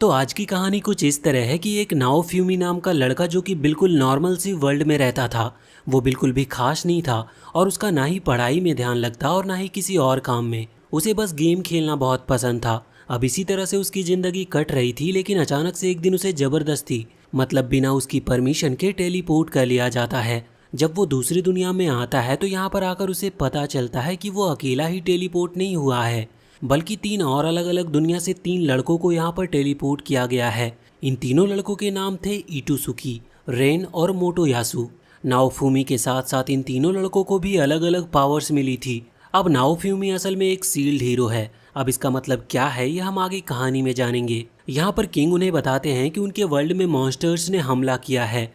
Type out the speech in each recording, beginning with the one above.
तो आज की कहानी कुछ इस तरह है कि एक नाओफ्यूमी नाम का लड़का जो कि बिल्कुल नॉर्मल सी वर्ल्ड में रहता था, वो बिल्कुल भी खास नहीं था और उसका ना ही पढ़ाई में ध्यान लगता और ना ही किसी और काम में। उसे बस गेम खेलना बहुत पसंद था। अब इसी तरह से उसकी ज़िंदगी कट रही थी, लेकिन अचानक से एक दिन उसे ज़बरदस्ती मतलब बिना उसकी परमिशन के टेलीपोर्ट कर लिया जाता है। जब वो दूसरी दुनिया में आता है तो यहाँ पर आकर उसे पता चलता है कि वो अकेला ही टेलीपोर्ट नहीं हुआ है, बल्कि तीन और अलग अलग दुनिया से तीन लड़कों को यहाँ पर टेलीपोर्ट किया गया है। इन तीनों लड़कों के नाम थे इटुसुकी, रेन और मोटोयासु। नाओफूमी के साथ साथ इन तीनों लड़कों को भी अलग अलग पावर्स मिली थी। अब नाओफ्यूमी असल में एक सील्ड हीरो है। अब इसका मतलब क्या है ये हम आगे कहानी में जानेंगे। यहाँ पर किंग उन्हें बताते हैं कि उनके वर्ल्ड में मॉन्स्टर्स ने हमला किया है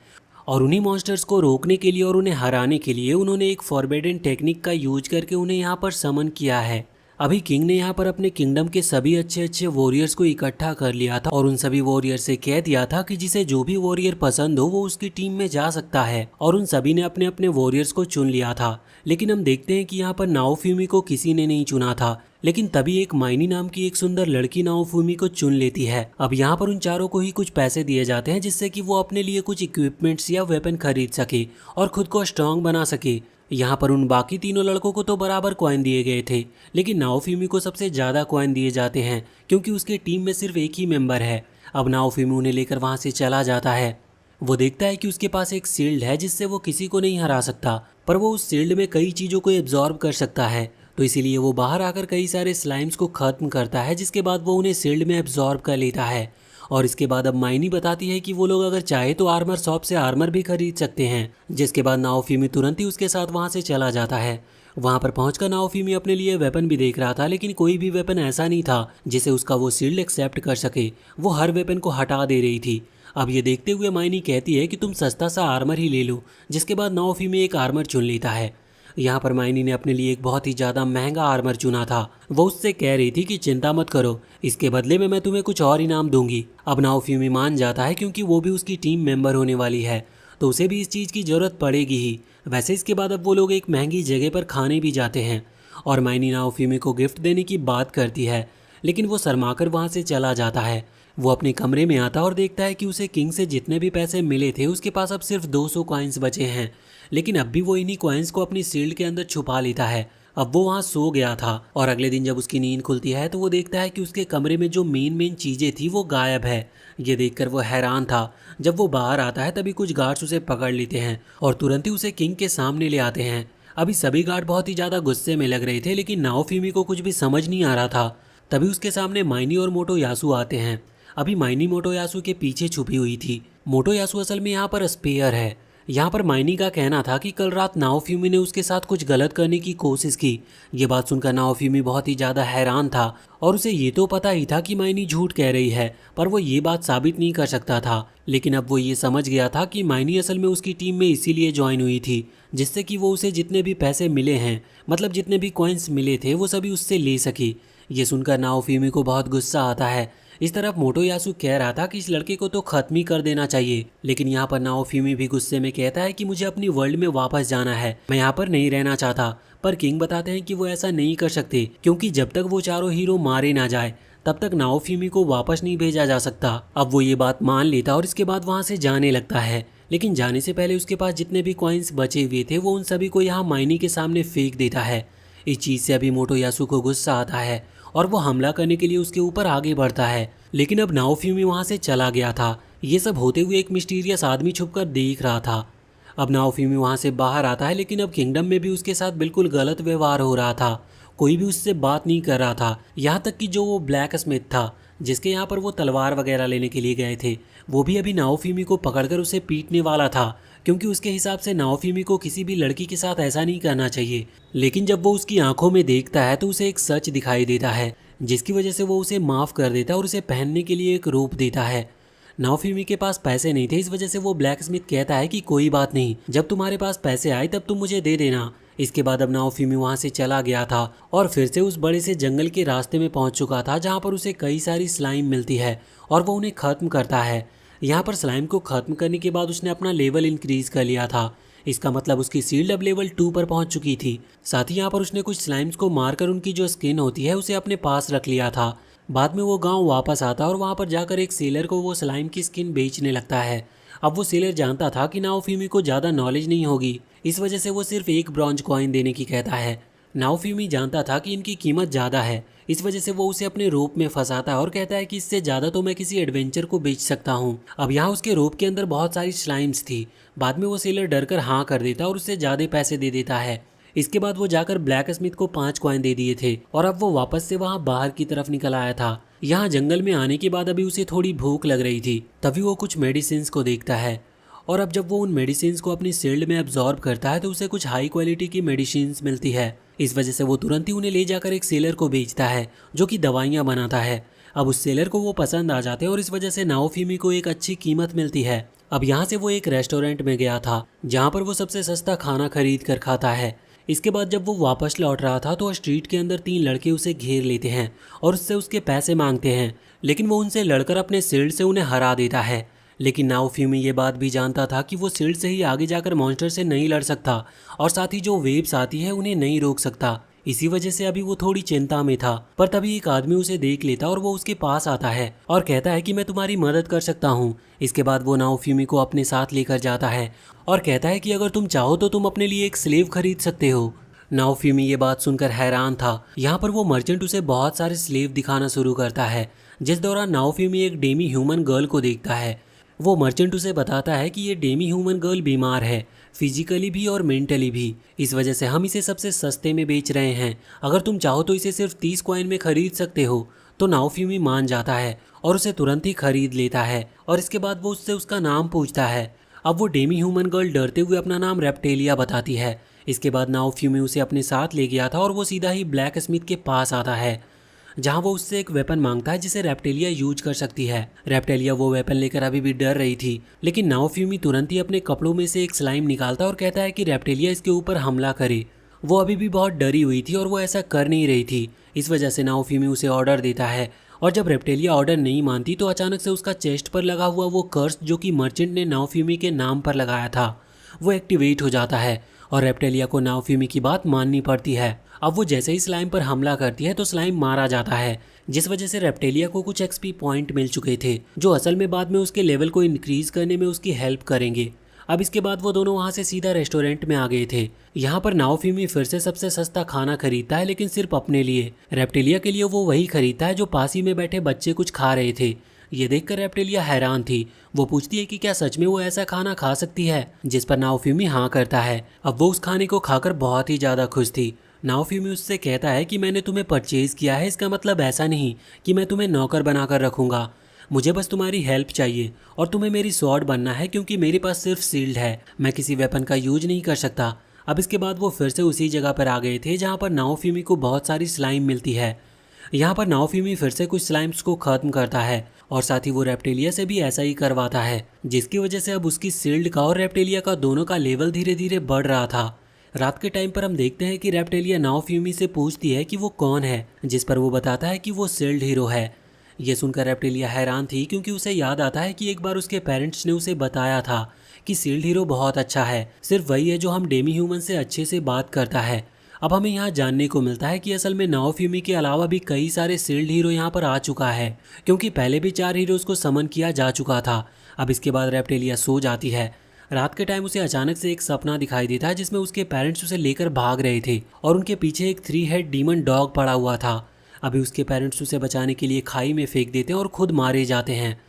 और उन्हीं मॉन्स्टर्स को रोकने के लिए और उन्हें हराने के लिए उन्होंने एक फॉरबिडन टेक्निक का यूज करके उन्हें यहाँ पर समन किया है। अभी किंग ने यहाँ पर अपने किंगडम के सभी अच्छे अच्छे वॉरियर्स को इकट्ठा कर लिया था और उन सभी वॉरियर से कह दिया था कि जिसे जो भी वॉरियर पसंद हो वो उसकी टीम में जा सकता है, और उन सभी ने अपने अपने वॉरियर्स को चुन लिया था। लेकिन हम देखते हैं कि यहाँ पर नाओफ्यूमी को किसी ने नहीं चुना था। लेकिन तभी एक माइनी नाम की एक सुंदर लड़की नाओफ्यूमी को चुन लेती है। अब यहाँ पर उन चारों को ही कुछ पैसे दिए जाते हैं जिससे कि वो अपने लिए कुछ इक्विपमेंट्स या वेपन खरीद सके और खुद को स्ट्रांग बना सके। यहाँ पर उन बाकी तीनों लड़कों को तो बराबर कॉइन दिए गए थे, लेकिन नाओफ्यूमी को सबसे ज़्यादा कॉइन दिए जाते हैं क्योंकि उसकी टीम में सिर्फ एक ही मेंबर है। अब नाओफ्यूमी उन्हें लेकर वहाँ से चला जाता है। वो देखता है कि उसके पास एक शील्ड है जिससे वो किसी को नहीं हरा सकता, पर वो उस शील्ड में कई चीज़ों को एब्जॉर्ब कर सकता है। तो इसीलिए वो बाहर आकर कई सारे स्लाइम्स को ख़त्म करता है, जिसके बाद वो उन्हें शील्ड में एब्जॉर्ब कर लेता है। और इसके बाद अब माइनी बताती है कि वो लोग अगर चाहे तो आर्मर शॉप से आर्मर भी खरीद सकते हैं, जिसके बाद नाओफ्यूमी तुरंत ही उसके साथ वहाँ से चला जाता है। वहाँ पर पहुंचकर नाओफ्यूमी अपने लिए वेपन भी देख रहा था, लेकिन कोई भी वेपन ऐसा नहीं था जिसे उसका वो शील्ड एक्सेप्ट कर सके। वो हर वेपन को हटा दे रही थी। अब ये देखते हुए माइनी कहती है कि तुम सस्ता सा आर्मर ही ले लो, जिसके बाद नाओफ्यूमी एक आर्मर चुन लेता है। यहाँ पर माइनी ने अपने लिए एक बहुत ही ज़्यादा महंगा आर्मर चुना था। वो उससे कह रही थी कि चिंता मत करो, इसके बदले में मैं तुम्हें कुछ और इनाम दूंगी। अब नाओफ्यूमी मान जाता है क्योंकि वो भी उसकी टीम मेंबर होने वाली है, तो उसे भी इस चीज़ की ज़रूरत पड़ेगी ही। वैसे इसके बाद अब वो लोग एक महंगी जगह पर खाने भी जाते हैं और माइनी नाओफ्यूमी को गिफ्ट देने की बात करती है, लेकिन वो शर्माकर वहाँ से चला जाता है। वो अपने कमरे में आता और देखता है कि उसे किंग से जितने भी पैसे मिले थे उसके पास अब सिर्फ 200 कॉइन्स बचे हैं, लेकिन अब भी वो इन्हीं कॉइन्स को अपनी शील्ड के अंदर छुपा लेता है। अब वो वहाँ सो गया था और अगले दिन जब उसकी नींद खुलती है तो वो देखता है कि उसके कमरे में जो मेन चीज़ें थी वो गायब है। ये देखकर वो हैरान था। जब वो बाहर आता है तभी कुछ गार्ड्स उसे पकड़ लेते हैं और तुरंत ही उसे किंग के सामने ले आते हैं। अभी सभी गार्ड बहुत ही ज़्यादा गुस्से में लग रहे थे, लेकिन नाओफ्यूमी को कुछ भी समझ नहीं आ रहा था। तभी उसके सामने माइनी और मोटोयासु आते हैं। अभी माइनी मोटोयासु के पीछे छुपी हुई थी। मोटोयासु असल में यहाँ पर स्पेयर है। यहाँ पर माइनी का कहना था कि कल रात नाओफ्यूमी ने उसके साथ कुछ गलत करने की कोशिश की। ये बात सुनकर नाओफ्यूमी बहुत ही ज़्यादा हैरान था और उसे ये तो पता ही था कि माइनी झूठ कह रही है, पर वो ये बात साबित नहीं कर सकता था। लेकिन अब वो ये समझ गया था कि माइनी असल में उसकी टीम में इसीलिए ज्वाइन हुई थी जिससे कि वो उसे जितने भी पैसे मिले हैं, मतलब जितने भी कॉइन्स मिले थे, वो सभी उससे ले सकी। ये सुनकर नाओफ्यूमी को बहुत गुस्सा आता है। इस तरफ मोटोयासु कह रहा था कि इस लड़के को तो खत्म ही कर देना चाहिए, लेकिन यहाँ पर नाओफ्यूमी भी गुस्से में कहता है कि मुझे अपनी वर्ल्ड में वापस जाना है, मैं यहाँ पर नहीं रहना चाहता। पर किंग बताते हैं कि वो ऐसा नहीं कर सकते क्योंकि जब तक वो चारों हीरो मारे ना जाए तब तक नाओफ्यूमी को वापस नहीं भेजा जा सकता। अब वो ये बात मान लेता और इसके बाद वहाँ से जाने लगता है, लेकिन जाने से पहले उसके पास जितने भी कॉइन्स बचे हुए थे वो उन सभी को यहाँ माइनी के सामने फेंक देता है। इस चीज़ से अभी मोटोयासु को गुस्सा आता है और वो हमला करने के लिए उसके ऊपर आगे बढ़ता है, लेकिन अब नाओफ्यूमी वहाँ से चला गया था। ये सब होते हुए एक मिस्टीरियस आदमी छुपकर देख रहा था। अब नाओफ्यूमी वहाँ से बाहर आता है, लेकिन अब किंगडम में भी उसके साथ बिल्कुल गलत व्यवहार हो रहा था। कोई भी उससे बात नहीं कर रहा था, यहाँ तक कि जो वो ब्लैक स्मिथ था जिसके यहाँ पर वो तलवार वगैरह लेने के लिए गए थे, वो भी अभी नाओफ्यूमी को पकड़कर उसे पीटने वाला था क्योंकि उसके हिसाब से नाओफ्यूमी को किसी भी लड़की के साथ ऐसा नहीं करना चाहिए। लेकिन जब वो उसकी आंखों में देखता है तो उसे एक सच दिखाई देता है जिसकी वजह से वो उसे माफ़ कर देता है और उसे पहनने के लिए एक रूप देता है। नाओफ्यूमी के पास पैसे नहीं थे, इस वजह से वो ब्लैक स्मिथ कहता है कि कोई बात नहीं, जब तुम्हारे पास पैसे आए तब तुम मुझे दे देना। इसके बाद अब नाओफ्यूमी वहाँ से चला गया था और फिर से उस बड़े से जंगल के रास्ते में पहुँच चुका था जहाँ पर उसे कई सारी स्लाइम मिलती है और वो उन्हें ख़त्म करता है। यहाँ पर स्लाइम को ख़त्म करने के बाद उसने अपना लेवल इंक्रीज़ कर लिया था। इसका मतलब उसकी शील्ड अब लेवल 2 पर पहुंच चुकी थी। साथ ही यहाँ पर उसने कुछ स्लाइम्स को मारकर उनकी जो स्किन होती है उसे अपने पास रख लिया था। बाद में वो गांव वापस आता और वहां पर जाकर एक सेलर को वो स्लाइम की स्किन बेचने लगता है। अब वो सेलर जानता था कि नाओफिमी को ज़्यादा नॉलेज नहीं होगी, इस वजह से वो सिर्फ एक ब्रॉन्ज कॉइन देने की कहता है। नाओफिमी जानता था कि इनकी कीमत ज़्यादा है, इस वजह से वो उसे अपने रोप में फंसाता है और कहता है कि इससे ज़्यादा तो मैं किसी एडवेंचर को बेच सकता हूँ। अब यहाँ उसके रोप के अंदर बहुत सारी स्लाइम्स थी। बाद में वो सेलर डर कर हाँ कर देता और उससे ज़्यादा पैसे दे देता है। इसके बाद वो जाकर ब्लैक स्मिथ को 5 कॉइन दे दिए थे और अब वो वापस से वहाँ बाहर की तरफ निकल आया था। यहाँ जंगल में आने के बाद अभी उसे थोड़ी भूख लग रही थी, तभी वो कुछ मेडिसिन को देखता है। और अब जब वो उन मेडिसिन को अपनी शील्ड में एब्जॉर्ब करता है तो उसे कुछ हाई क्वालिटी की मेडिसिन मिलती है। इस वजह से वो तुरंत ही उन्हें ले जाकर एक सेलर को बेचता है जो कि दवाइयाँ बनाता है। अब उस सेलर को वो पसंद आ जाते हैं और इस वजह से नाओफिमी को एक अच्छी कीमत मिलती है। अब यहाँ से वो एक रेस्टोरेंट में गया था जहाँ पर वो सबसे सस्ता खाना खरीद कर खाता है। इसके बाद जब वो वापस लौट रहा था तो स्ट्रीट के अंदर 3 लड़के उसे घेर लेते हैं और उससे उसके पैसे मांगते हैं, लेकिन वो उनसे लड़कर अपने शील्ड से उन्हें हरा देता है। लेकिन नाओफिमी ये बात भी जानता था कि वो शील्ड से ही आगे जाकर मॉन्स्टर से नहीं लड़ सकता और साथ ही जो वेव्स आती है उन्हें नहीं रोक सकता। इसी वजह से अभी वो थोड़ी चिंता में था। पर तभी एक आदमी उसे देख लेता और वो उसके पास आता है और कहता है कि मैं तुम्हारी मदद कर सकता हूँ। इसके बाद वो नाओफिमी को अपने साथ लेकर जाता है और कहता है कि अगर तुम चाहो तो तुम अपने लिए एक स्लेव खरीद सकते हो। नाओफिमी ये बात सुनकर हैरान था। यहाँ पर वो मर्चेंट उसे बहुत सारे स्लेव दिखाना शुरू करता है, जिस दौरान नाओफिमी एक डेमी ह्यूमन गर्ल को देखता है। वो मर्चेंट उसे बताता है कि ये डेमी ह्यूमन गर्ल बीमार है, फिजिकली भी और मेंटली भी। इस वजह से हम इसे सबसे सस्ते में बेच रहे हैं। अगर तुम चाहो तो इसे सिर्फ 30 कॉइन में खरीद सकते हो। तो नाओफिमी मान जाता है और उसे तुरंत ही खरीद लेता है और इसके बाद वो उससे उसका नाम पूछता है। अब वो डेमी ह्यूमन गर्ल डरते हुए अपना नाम रेप्टेलिया बताती है। इसके बाद नाओफिमी उसे अपने साथ ले गया था और वो सीधा ही ब्लैक स्मिथ के पास आता है जहां वो उससे एक वेपन मांगता है जिसे रेप्टेलिया यूज कर सकती है। रेप्टेलिया वो वेपन लेकर अभी भी डर रही थी, लेकिन नाओफिमी तुरंत ही अपने कपड़ों में से एक स्लाइम निकालता और कहता है कि रेप्टेलिया इसके ऊपर हमला करे। वो अभी भी बहुत डरी हुई थी और वो ऐसा कर नहीं रही थी। इस वजह से नाओफिमी उसे ऑर्डर देता है और जब रेप्टेलिया ऑर्डर नहीं मानती तो अचानक से उसका चेस्ट पर लगा हुआ वो कर्स जो कि मर्चेंट ने नाओफिमी के नाम पर लगाया था वो एक्टिवेट हो जाता है और रेप्टेलिया को नाओफिमी की बात माननी पड़ती है। अब वो जैसे ही स्लाइम पर हमला करती है तो स्लाइम मारा जाता है, जिस वजह से रेप्टेलिया को कुछ एक्सपी पॉइंट मिल चुके थे जो असल में बाद में उसके लेवल को इंक्रीज करने में उसकी हेल्प करेंगे। अब इसके बाद वो दोनों वहाँ से सीधा रेस्टोरेंट में आ गए थे। यहाँ पर नाओफिमी फिर से सबसे सस्ता खाना खरीदता है, लेकिन सिर्फ अपने लिए। रेप्टेलिया के लिए वो वही खरीदता है जो पास ही में बैठे बच्चे कुछ खा रहे थे। ये देखकर रेप्टेलिया हैरान थी। वो पूछती है कि क्या सच में वो ऐसा खाना खा सकती है, जिस पर नाओफिमी हाँ करता है। अब वो उस खाने को खाकर बहुत ही ज़्यादा खुश थी। नाओफिमी उससे कहता है कि मैंने तुम्हें परचेज किया है, इसका मतलब ऐसा नहीं कि मैं तुम्हें नौकर बनाकर रखूँगा। मुझे बस तुम्हारी हेल्प चाहिए और तुम्हें मेरी स्वॉर्ड बनना है, क्योंकि मेरे पास सिर्फ शील्ड है, मैं किसी वेपन का यूज नहीं कर सकता। अब इसके बाद वो फिर से उसी जगह पर आ गए थे जहाँ पर नाओफिमी को बहुत सारी स्लाइम मिलती है। यहाँ पर नाओफिमी फिर से कुछ स्लाइम्स को खत्म करता है और साथ ही वो रेप्टेलिया से भी ऐसा ही करवाता है, जिसकी वजह से अब उसकी शील्ड का और रेप्टेलिया का दोनों का लेवल धीरे धीरे बढ़ रहा था। रात के टाइम पर हम देखते हैं कि रेप्टेलिया नाओफिमी से पूछती है कि वो कौन है, जिस पर वो बताता है कि वो शील्ड हीरो है। ये सुनकर रेप्टेलिया हैरान थी, क्योंकि उसे याद आता है कि एक बार उसके पेरेंट्स ने उसे बताया था कि शील्ड हीरो बहुत अच्छा है, सिर्फ वही है जो हम डेमी ह्यूमन से अच्छे से बात करता है। अब हमें यहाँ जानने को मिलता है कि असल में नाओफिमी के अलावा भी कई सारे शील्ड हीरो यहाँ पर आ चुका है, क्योंकि पहले भी 4 हीरोज़ को समन किया जा चुका था। अब इसके बाद रेप्टेलिया सो जाती है। रात के टाइम उसे अचानक से एक सपना दिखाई देता है जिसमें उसके पेरेंट्स उसे लेकर भाग रहे थे और उनके पीछे एक 3 हेड डीमन डॉग पड़ा हुआ था। अभी उसके पेरेंट्स उसे बचाने के लिए खाई में फेंक देते हैं और खुद मारे जाते हैं।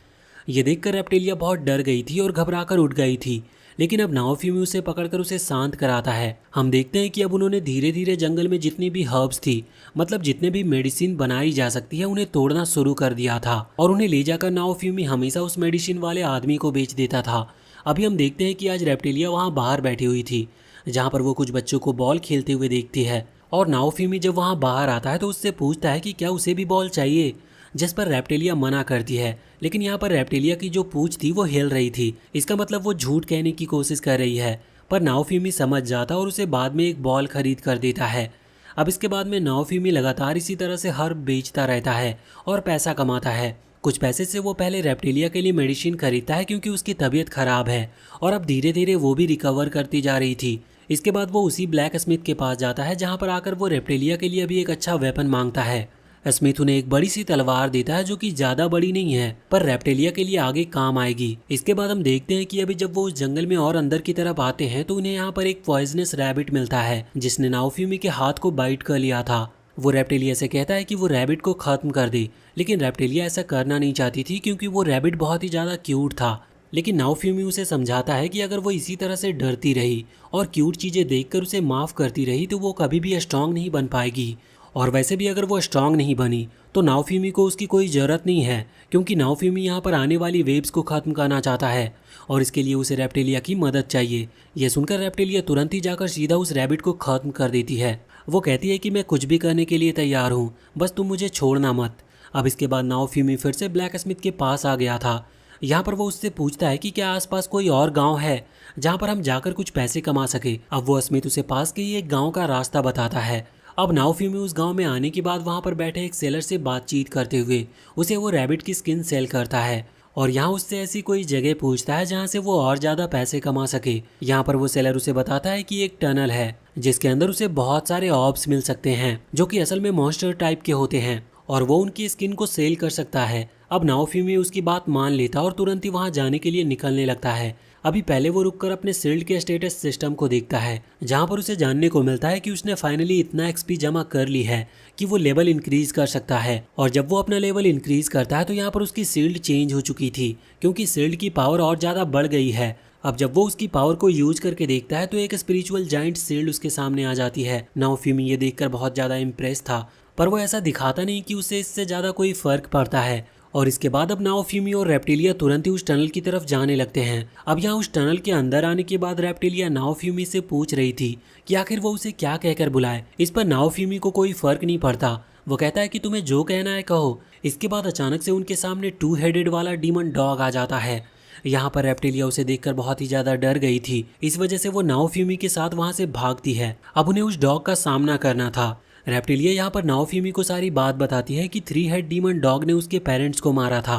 ये देखकर रेप्टेलिया बहुत डर गई थी और घबराकर उठ गई थी, लेकिन अब नाओफिमी उसे पकड़कर उसे शांत कराता है। हम देखते हैं कि अब उन्होंने धीरे धीरे जंगल में जितनी भी हर्ब्स थी, मतलब जितने भी मेडिसिन बनाई जा सकती है, उन्हें तोड़ना शुरू कर दिया था और उन्हें ले जाकर नाओफिमी हमेशा उस मेडिसिन वाले आदमी को बेच देता था। अभी हम देखते हैं कि आज रेप्टेलिया वहाँ बाहर बैठी हुई थी, जहाँ पर वो कुछ बच्चों को बॉल खेलते हुए देखती है और नाओफिमी जब वहाँ बाहर आता है तो उससे पूछता है कि क्या उसे भी बॉल चाहिए, जिस पर रेप्टेलिया मना करती है। लेकिन यहाँ पर रेप्टेलिया की जो पूंछ थी वो हिल रही थी, इसका मतलब वो झूठ कहने की कोशिश कर रही है। पर नाओफिमी समझ जाता और उसे बाद में एक बॉल खरीद कर देता है। अब इसके बाद में नाओफिमी लगातार इसी तरह से हर्ब बेचता रहता है और पैसा कमाता है। कुछ पैसे से वो पहले रेप्टेलिया के लिए मेडिसिन खरीदता है, क्योंकि उसकी तबीयत खराब है और अब धीरे धीरे वो भी रिकवर करती जा रही थी। इसके बाद वो उसी ब्लैक स्मिथ के पास जाता है, जहाँ पर आकर वो रेप्टेलिया के लिए भी एक अच्छा वेपन मांगता है। स्मिथ उन्हें एक बड़ी सी तलवार देता है जो कि ज्यादा बड़ी नहीं है पर रेप्टेलिया के लिए आगे काम आएगी। इसके बाद हम देखते हैं कि अभी जब वो उस जंगल में और अंदर की तरफ आते हैं तो उन्हें यहाँ पर एक पॉइजनस रैबिट मिलता है जिसने नाओफ्यूमी के हाथ को बाइट कर लिया था। वो रेप्टेलिया से कहता है कि वो रैबिट को खत्म कर दे, लेकिन रेप्टेलिया ऐसा करना नहीं चाहती थी क्योंकि वो रैबिट बहुत ही ज्यादा क्यूट था। लेकिन नाओफ्यूमी उसे समझाता है कि अगर वो इसी तरह से डरती रही और क्यूट चीजें देखकर उसे माफ करती रही तो वो कभी भी स्ट्रांग नहीं बन पाएगी। और वैसे भी अगर वो स्ट्रांग नहीं बनी तो नाओफ्यूमी को उसकी कोई ज़रूरत नहीं है, क्योंकि नाओफ्यूमी यहाँ पर आने वाली वेव्स को ख़त्म करना चाहता है और इसके लिए उसे रेप्टेलिया की मदद चाहिए। यह सुनकर रेप्टेलिया तुरंत ही जाकर सीधा उस रैबिट को ख़त्म कर देती है। वो कहती है कि मैं कुछ भी करने के लिए तैयार हूँ, बस तुम मुझे छोड़ना मत। अब इसके बाद नाओफ्यूमी फिर से ब्लैक स्मिथ के पास आ गया था। यहाँ पर वो उससे पूछता है कि क्या आसपास कोई और गांव है जहाँ पर हम जाकर कुछ पैसे कमा सके। अब वो स्मिथ उसे पास के ही एक गांव का रास्ता बताता है। अब नाओफ्यूमी उस गांव में आने के बाद वहां पर बैठे एक सेलर से बातचीत करते हुए उसे वो रैबिट की स्किन सेल करता है और यहाँ उससे ऐसी कोई जगह पूछता है जहाँ से वो और ज़्यादा पैसे कमा सके। यहाँ पर वो सेलर उसे बताता है कि एक टनल है जिसके अंदर उसे बहुत सारे ऑब्स मिल सकते हैं जो कि असल में मॉन्स्टर टाइप के होते हैं और वो उनकी स्किन को सेल कर सकता है। अब नाओफ्यूमी उसकी बात मान लेता और तुरंत ही वहाँ जाने के लिए निकलने लगता है। अभी पहले वो रुककर अपने शील्ड के स्टेटस सिस्टम को देखता है जहाँ पर उसे जानने को मिलता है कि उसने फाइनली इतना एक्सपी जमा कर ली है कि वो लेवल इंक्रीज कर सकता है। और जब वो अपना लेवल इंक्रीज करता है तो यहाँ पर उसकी शील्ड चेंज हो चुकी थी क्योंकि शील्ड की पावर और ज़्यादा बढ़ गई है। अब जब वो उसकी पावर को यूज करके देखता है तो एक स्पिरिचुअल जाइंट शील्ड उसके सामने आ जाती है। नाओफ्यूमी ये देखकर बहुत ज़्यादा इम्प्रेस था पर वो ऐसा दिखाता नहीं कि उसे इससे ज़्यादा कोई फर्क पड़ता है। और इसके बाद अब नाओफ्यूमी और रेप्टेलिया तुरंत ही उस टनल की तरफ जाने लगते हैं। अब यहाँ उस टनल के अंदर आने के बाद रेप्टेलिया नाओफ्यूमी से पूछ रही थी कि आखिर वो उसे क्या कहकर बुलाए। इस पर नाओफ्यूमी को कोई फर्क नहीं पड़ता। वो कहता है कि तुम्हें जो कहना है कहो। इसके बाद अचानक से उनके सामने 2 हेडेड वाला डीमन डॉग आ जाता है। यहाँ पर रेप्टेलिया उसे देखकर बहुत ही ज्यादा डर गई थी, इस वजह से वो नाओफ्यूमी के साथ वहाँ से भागती है। अब उन्हें उस डॉग का सामना करना था। रेप्टेलिया यहाँ पर नाओफ्यूमी को सारी बात बताती है कि 3 हेड डीमन डॉग ने उसके पेरेंट्स को मारा था।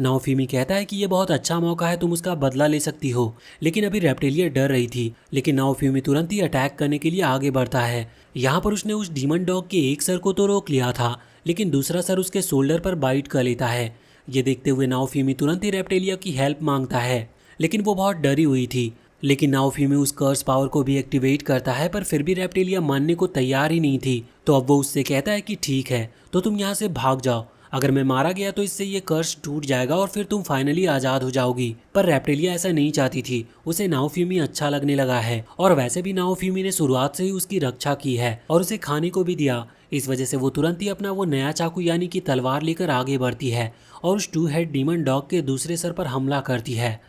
नाओफ्यूमी कहता है कि ये बहुत अच्छा मौका है, तुम उसका बदला ले सकती हो। लेकिन अभी रेप्टेलिया डर रही थी, लेकिन नाओफ्यूमी तुरंत ही अटैक करने के लिए आगे बढ़ता है। यहाँ पर उसने उस डीमन डॉग के एक सर को तो रोक लिया था, लेकिन दूसरा सर उसके शोल्डर पर बाइट कर लेता है। ये देखते हुए नाओफ्यूमी तुरंत ही रेप्टेलिया की हेल्प मांगता है, लेकिन वो बहुत डरी हुई थी। लेकिन नाओफ्यूमी उस कर्स पावर को भी एक्टिवेट करता है पर फिर भी रेप्टेलिया मानने को तैयार ही नहीं थी। तो अब वो उससे कहता है कि ठीक है तो तुम यहाँ से भाग जाओ, अगर मैं मारा गया तो इससे ये कर्स टूट जाएगा और फिर तुम फाइनली आज़ाद हो जाओगी। पर रेप्टेलिया ऐसा नहीं चाहती थी, उसे नाओफ्यूमी अच्छा लगने लगा है और वैसे भी नाओफ्यूमी ने शुरुआत से ही उसकी रक्षा की है और उसे खाने को भी दिया। इस वजह से वो तुरंत ही अपना वो नया चाकू यानी कि तलवार लेकर आगे बढ़ती है और उस 2 हेड डीमन डॉग के दूसरे सर पर हमला करती है।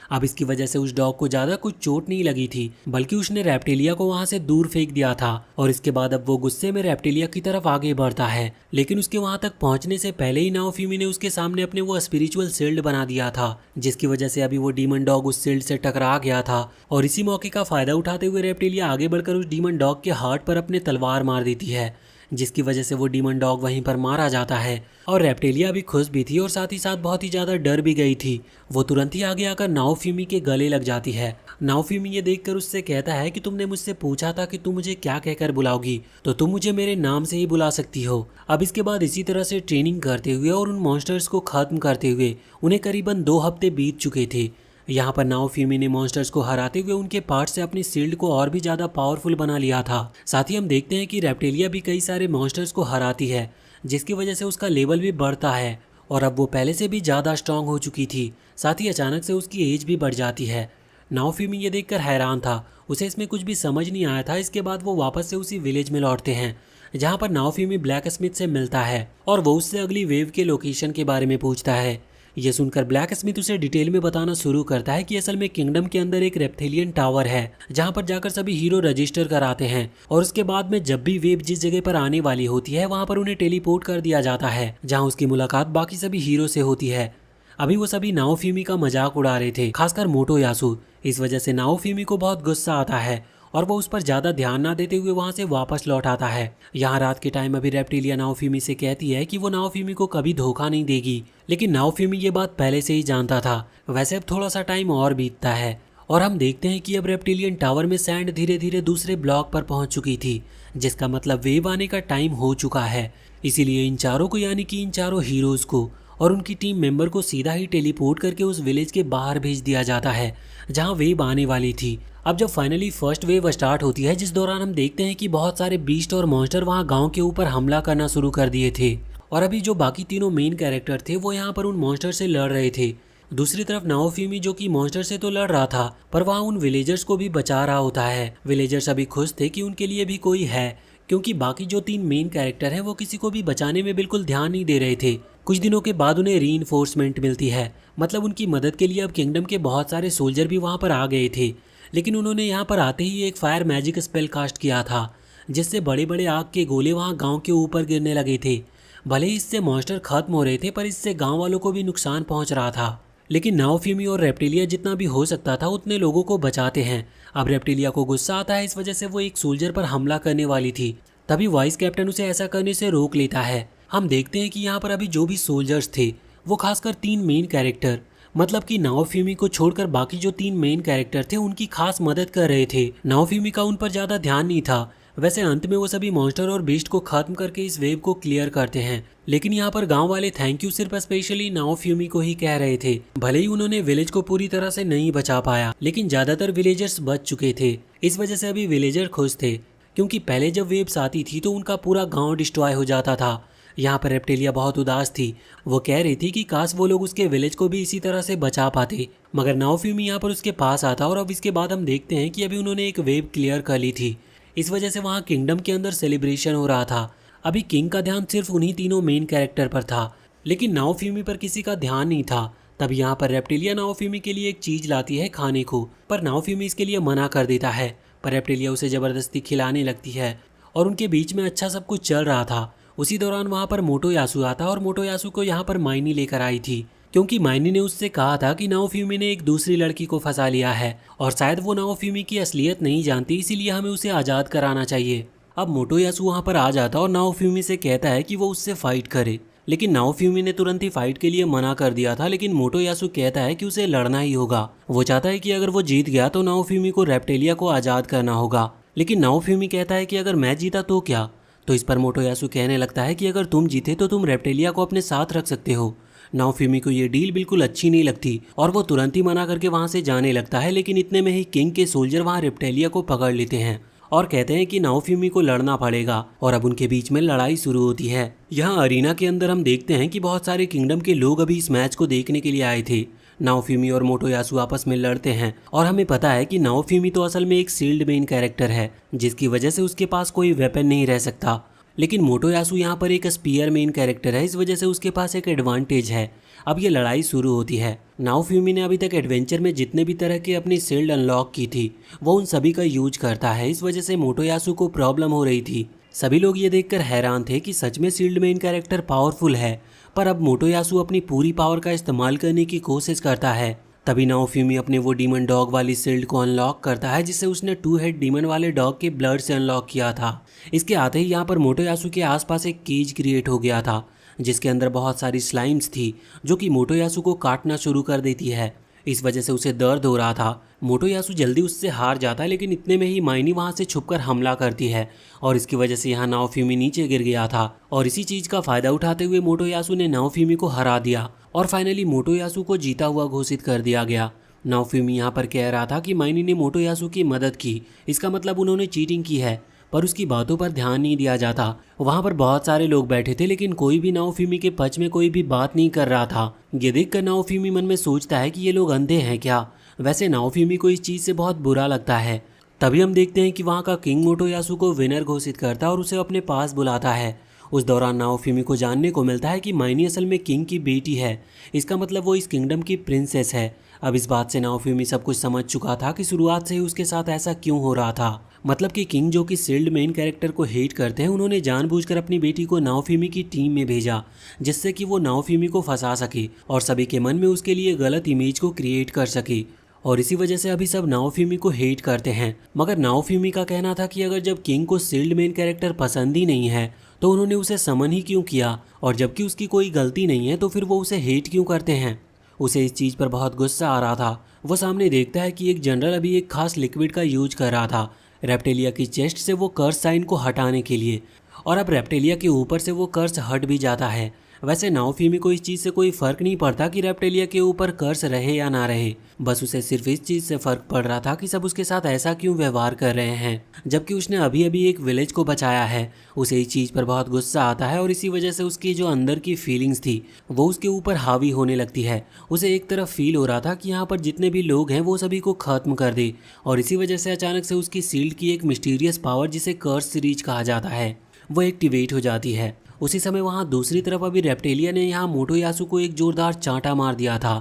अब इसकी वजह से उस डॉग को ज़्यादा कुछ चोट नहीं लगी थी, बल्कि उसने रेप्टेलिया को वहां से दूर फेंक दिया था। और इसके बाद अब वो गुस्से में रेप्टेलिया की तरफ आगे बढ़ता है, लेकिन उसके वहां तक पहुंचने से पहले ही नाओफ्यूमी ने उसके सामने अपने वो स्पिरिचुअल शील्ड बना दिया था, जिसकी वजह से अभी वो डीमन डॉग उस शील्ड से टकरा गया था। और इसी मौके का फायदा उठाते हुए रेप्टेलिया आगे बढ़कर उस डीमन डॉग के हार्ट पर अपने तलवार मार देती है, जिसकी वजह से वो डीमन डॉग वहीं पर मारा जाता है। और रेप्टेलिया भी खुश भी थी और साथ ही साथ बहुत ही ज़्यादा डर भी गई थी। वो तुरंत ही आगे आकर नाओफ्यूमी के गले लग जाती है। नाओफ्यूमी ये देखकर उससे कहता है कि तुमने मुझसे पूछा था कि तुम मुझे क्या कहकर बुलाओगी, तो तुम मुझे मेरे नाम से ही बुला सकती हो। अब इसके बाद इसी तरह से ट्रेनिंग करते हुए और उन मॉन्स्टर्स को खत्म करते हुए उन्हें करीबन 2 हफ्ते बीत चुके थे। यहाँ पर नाओफ्यूमी ने मॉन्स्टर्स को हराते हुए उनके पार्ट से अपनी शील्ड को और भी ज़्यादा पावरफुल बना लिया था। साथ ही हम देखते हैं कि रेप्टेलिया भी कई सारे मॉन्स्टर्स को हराती है, जिसकी वजह से उसका लेवल भी बढ़ता है और अब वो पहले से भी ज़्यादा स्ट्रांग हो चुकी थी। साथ ही अचानक से उसकी एज भी बढ़ जाती है। नाओफ्यूमी ये देखकर हैरान था, उसे इसमें कुछ भी समझ नहीं आया था। इसके बाद वो वापस से उसी विलेज में लौटते हैं जहाँ पर नाओफ्यूमी ब्लैक स्मिथ से मिलता है और वो उससे अगली वेव के लोकेशन के बारे में पूछता है। ये सुनकर ब्लैक स्मिथ उसे डिटेल में बताना शुरू करता है कि असल में किंगडम के अंदर एक रेप्टेलियन टावर है जहां पर जाकर सभी हीरो रजिस्टर कराते हैं और उसके बाद में जब भी वेव जिस जगह पर आने वाली होती है वहां पर उन्हें टेलीपोर्ट कर दिया जाता है, जहां उसकी मुलाकात बाकी सभी हीरो से होती है। अभी वो सभी नाओफ्यूमी का मजाक उड़ा रहे थे, खासकर मोटोयासु। इस वजह से नाओफ्यूमी को बहुत गुस्सा आता है और वो उस पर ज़्यादा ध्यान ना देते हुए वहाँ से वापस लौट आता है। यहाँ रात के टाइम अभी रेप्टेलिया नाओफ्यूमी से कहती है कि वो नाओफ्यूमी को कभी धोखा नहीं देगी, लेकिन नाओफ्यूमी ये बात पहले से ही जानता था। वैसे अब थोड़ा सा टाइम और बीतता है और हम देखते हैं कि अब रेप्टेलियन टावर में सैंड धीरे धीरे दूसरे ब्लॉक पर पहुंच चुकी थी, जिसका मतलब वेव आने का टाइम हो चुका है। इसीलिए इन चारों को, यानी कि इन चारों हीरोज को और उनकी टीम मेंबर को सीधा ही टेलीपोर्ट करके उस विलेज के बाहर भेज दिया जाता है जहां वेव आने वाली थी। अब जब फाइनली फर्स्ट वेव स्टार्ट होती है, जिस दौरान हम देखते हैं कि बहुत सारे बीस्ट और मॉन्स्टर वहां गांव के ऊपर हमला करना शुरू कर दिए थे और अभी जो बाकी तीनों मेन कैरेक्टर थे वो यहाँ पर उन मॉन्स्टर से लड़ रहे थे। दूसरी तरफ नाओफिमी जो कि मॉन्स्टर से तो लड़ रहा था पर वहाँ उन विलेजर्स को भी बचा रहा होता है। विलेजर्स अभी खुश थे कि उनके लिए भी कोई है, क्योंकि बाकी जो तीन मेन कैरेक्टर हैं वो किसी को भी बचाने में बिल्कुल ध्यान नहीं दे रहे थे। कुछ दिनों के बाद उन्हें रीइंफोर्समेंट मिलती है, मतलब उनकी मदद के लिए अब किंगडम के बहुत सारे सोल्जर भी वहाँ पर आ गए थे। लेकिन उन्होंने यहाँ पर आते ही एक फायर मैजिक स्पेल कास्ट किया था जिससे बड़े बड़े आग के गोले वहाँ गाँव के ऊपर गिरने लगे थे। भले ही इससे मॉन्स्टर खत्म हो रहे थे पर इससे गाँव वालों को भी नुकसान पहुँच रहा था। लेकिन नाओफिमी और रेप्टिलिया जितना भी हो सकता था उतने लोगों को बचाते हैं। अब रेप्टिलिया को गुस्सा आता है, इस वजह से वो एक सोल्जर पर हमला करने वाली थी। तभी वाइस कैप्टन उसे ऐसा करने से रोक लेता है। हम देखते हैं कि यहाँ पर अभी जो भी सोल्जर्स थे वो खासकर तीन मेन कैरेक्टर, मतलब कि नाओफिमी को छोड़कर बाकी जो तीन मेन कैरेक्टर थे उनकी खास मदद कर रहे थे। नाओफिमी का उन पर ज़्यादा ध्यान नहीं था। वैसे अंत में वो सभी मॉन्स्टर और बीस्ट को खत्म करके इस वेव को क्लियर करते हैं। लेकिन यहाँ पर गांव वाले थैंक यू सिर्फ स्पेशली नाओफिमी को ही कह रहे थे। भले ही उन्होंने विलेज को पूरी तरह से नहीं बचा पाया, लेकिन ज्यादातर विलेजर्स बच चुके थे। इस वजह से अभी विलेजर खुश थे, क्योंकि पहले जब वेव्स आती थी तो उनका पूरा गाँव डिस्ट्रॉय हो जाता था। यहाँ पर रेप्टिलिया बहुत उदास थी। वो कह रही थी कि काश वो लोग उसके विलेज को भी इसी तरह से बचा पाते, मगर नाओफिमी यहाँ पर उसके पास आता। और अब इसके बाद हम देखते हैं कि अभी उन्होंने एक वेव क्लियर कर ली थी। इस वजह से वहाँ किंगडम के अंदर सेलिब्रेशन हो रहा था। अभी किंग का ध्यान सिर्फ उन्हीं तीनों मेन कैरेक्टर पर था, लेकिन नाओफिमी पर किसी का ध्यान नहीं था। तब यहाँ पर रेप्टिलिया नाओफिमी के लिए एक चीज लाती है खाने को, पर नाओफिमी इसके लिए मना कर देता है। पर रेप्टिलिया उसे जबरदस्ती खिलाने लगती है और उनके बीच में अच्छा सब कुछ चल रहा था। उसी दौरान वहाँ पर मोटोयासु आता और मोटोयासु को यहाँ पर माइनी लेकर आई थी, क्योंकि माइनी ने उससे कहा था कि नाओफिमी ने एक दूसरी लड़की को फंसा लिया है और शायद वो नाओफिमी की असलियत नहीं जानती, इसीलिए हमें उसे आज़ाद कराना चाहिए। अब मोटोयासु वहाँ पर आ जाता और नाओफिमी से कहता है कि वो उससे फाइट करे, लेकिन नाओफिमी ने तुरंत ही फाइट के लिए मना कर दिया था। लेकिन मोटोयासु कहता है कि उसे लड़ना ही होगा। वो चाहता है कि अगर वो जीत गया तो नाओफिमी को रेप्टिलिया को आज़ाद करना होगा। लेकिन नाओफिमी कहता है कि अगर मैं जीता तो क्या। तो इस पर मोटोयासु कहने लगता है कि अगर तुम जीते तो तुम रेप्टिलिया को अपने साथ रख सकते हो। नाओफिमी को ये डील बिल्कुल अच्छी नहीं लगती और वो तुरंत ही मना करके वहाँ से जाने लगता है। लेकिन इतने में ही किंग के सोल्जर वहाँ रेप्टिलिया को पकड़ लेते हैं और कहते हैं कि नाओफिमी को लड़ना पड़ेगा। और अब उनके बीच में लड़ाई शुरू होती है। यहाँ अरीना के अंदर हम देखते हैं कि बहुत सारे किंगडम के लोग अभी इस मैच को देखने के लिए आए थे। नाओफिमी और मोटोयासु आपस में लड़ते हैं और हमें पता है कि नाओफिमी तो असल में एक सील्ड मेन कैरेक्टर है, जिसकी वजह से उसके पास कोई वेपन नहीं रह सकता। लेकिन मोटोयासु यहाँ पर एक स्पीयर मेन कैरेक्टर है, इस वजह से उसके पास एक एडवांटेज है। अब ये लड़ाई शुरू होती है। नाओफिमी ने अभी तक एडवेंचर में जितने भी तरह की अपनी शील्ड अनलॉक की थी वो उन सभी का यूज करता है। इस वजह से मोटोयासु को प्रॉब्लम हो रही थी। सभी लोग ये देखकर हैरान थे कि सच में शील्ड मेन कैरेक्टर पावरफुल है। पर अब मोटोयासु अपनी पूरी पावर का इस्तेमाल करने की कोशिश करता है। तभी नाओफिमी अपने वो डीमन डॉग वाली शील्ड को अनलॉक करता है, जिसे उसने 2 हेड डीमन वाले डॉग के ब्लड से अनलॉक किया था। इसके आते ही यहाँ पर मोटोयासु के आसपास एक केज क्रिएट हो गया था, जिसके अंदर बहुत सारी स्लाइम्स थी जो कि मोटोयासु को काटना शुरू कर देती है। इस वजह से उसे दर्द हो रहा था। मोटोयासु जल्दी उससे हार जाता है, लेकिन इतने में ही माइनी वहाँ से छुपकर हमला करती है और इसकी वजह से यहाँ नाओफिमी नीचे गिर गया था। और इसी चीज़ का फायदा उठाते हुए मोटोयासु ने नाओफिमी को हरा दिया और फाइनली मोटोयासु को जीता हुआ घोषित कर दिया गया। नाओफिमी यहाँ पर कह रहा था कि माइनी ने मोटोयासु की मदद की, इसका मतलब उन्होंने चीटिंग की है, पर उसकी बातों पर ध्यान नहीं दिया जाता। वहाँ पर बहुत सारे लोग बैठे थे, लेकिन कोई भी नाओफिमी के पक्ष में कोई भी बात नहीं कर रहा था। ये देखकर नाओफिमी मन में सोचता है कि ये लोग अंधे हैं क्या। वैसे नाओफिमी को इस चीज़ से बहुत बुरा लगता है। तभी हम देखते हैं कि वहाँ का किंग मोटोयासु को विनर घोषित करता है और उसे अपने पास बुलाता है। उस दौरान नाओफिमी को जानने को मिलता है कि माइनी असल में किंग की बेटी है, इसका मतलब वो इस किंगडम की प्रिंसेस है। अब इस बात से नाओफिमी सब कुछ समझ चुका था कि शुरुआत से ही उसके साथ ऐसा क्यों हो रहा था। मतलब कि किंग जो कि शील्ड मेन कैरेक्टर को हेट करते हैं, उन्होंने जानबूझकर अपनी बेटी को नाओफिमी की टीम में भेजा, जिससे कि वो नाओफिमी को फंसा सके और सभी के मन में उसके लिए गलत इमेज को क्रिएट कर सके। और इसी वजह से अभी सब नाओफिमी को हेट करते हैं। मगर नाओफिमी का कहना था कि अगर जब किंग को शील्ड मेन कैरेक्टर पसंद ही नहीं है तो उन्होंने उसे समन ही क्यों किया, और जबकि उसकी कोई गलती नहीं है तो फिर वो उसे हेट क्यों करते हैं। उसे इस चीज़ पर बहुत गुस्सा आ रहा था। वो सामने देखता है कि एक जनरल अभी एक खास लिक्विड का यूज कर रहा था रेप्टिलिया की चेस्ट से वो कर्स साइन को हटाने के लिए, और अब रेप्टेलिया के ऊपर से वो कर्स हट भी जाता है। वैसे नाओफिमी को इस चीज़ से कोई फर्क नहीं पड़ता कि रेप्टेलिया के ऊपर कर्स रहे या ना रहे, बस उसे सिर्फ इस चीज़ से फर्क पड़ रहा था कि सब उसके साथ ऐसा क्यों व्यवहार कर रहे हैं, जबकि उसने अभी अभी एक विलेज को बचाया है। उसे इस चीज़ पर बहुत गुस्सा आता है और इसी वजह से उसकी जो अंदर की फीलिंग्स थी वो उसके ऊपर हावी होने लगती है। उसे एक तरफ फील हो रहा था कि यहाँ पर जितने भी लोग हैं वो सभी को ख़त्म कर दे, और इसी वजह से अचानक से उसकी सील्ड की एक मिस्टीरियस पावर जिसे कर्स सीरीज कहा जाता है वो एक्टिवेट हो जाती है। उसी समय वहाँ दूसरी तरफ अभी रेप्टेलिया ने यहाँ मोटोयासु को एक जोरदार चांटा मार दिया था।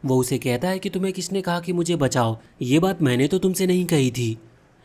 वो उसे कहता है कि तुम्हें किसने कहा कि मुझे बचाओ, ये बात मैंने तो तुमसे नहीं कही थी।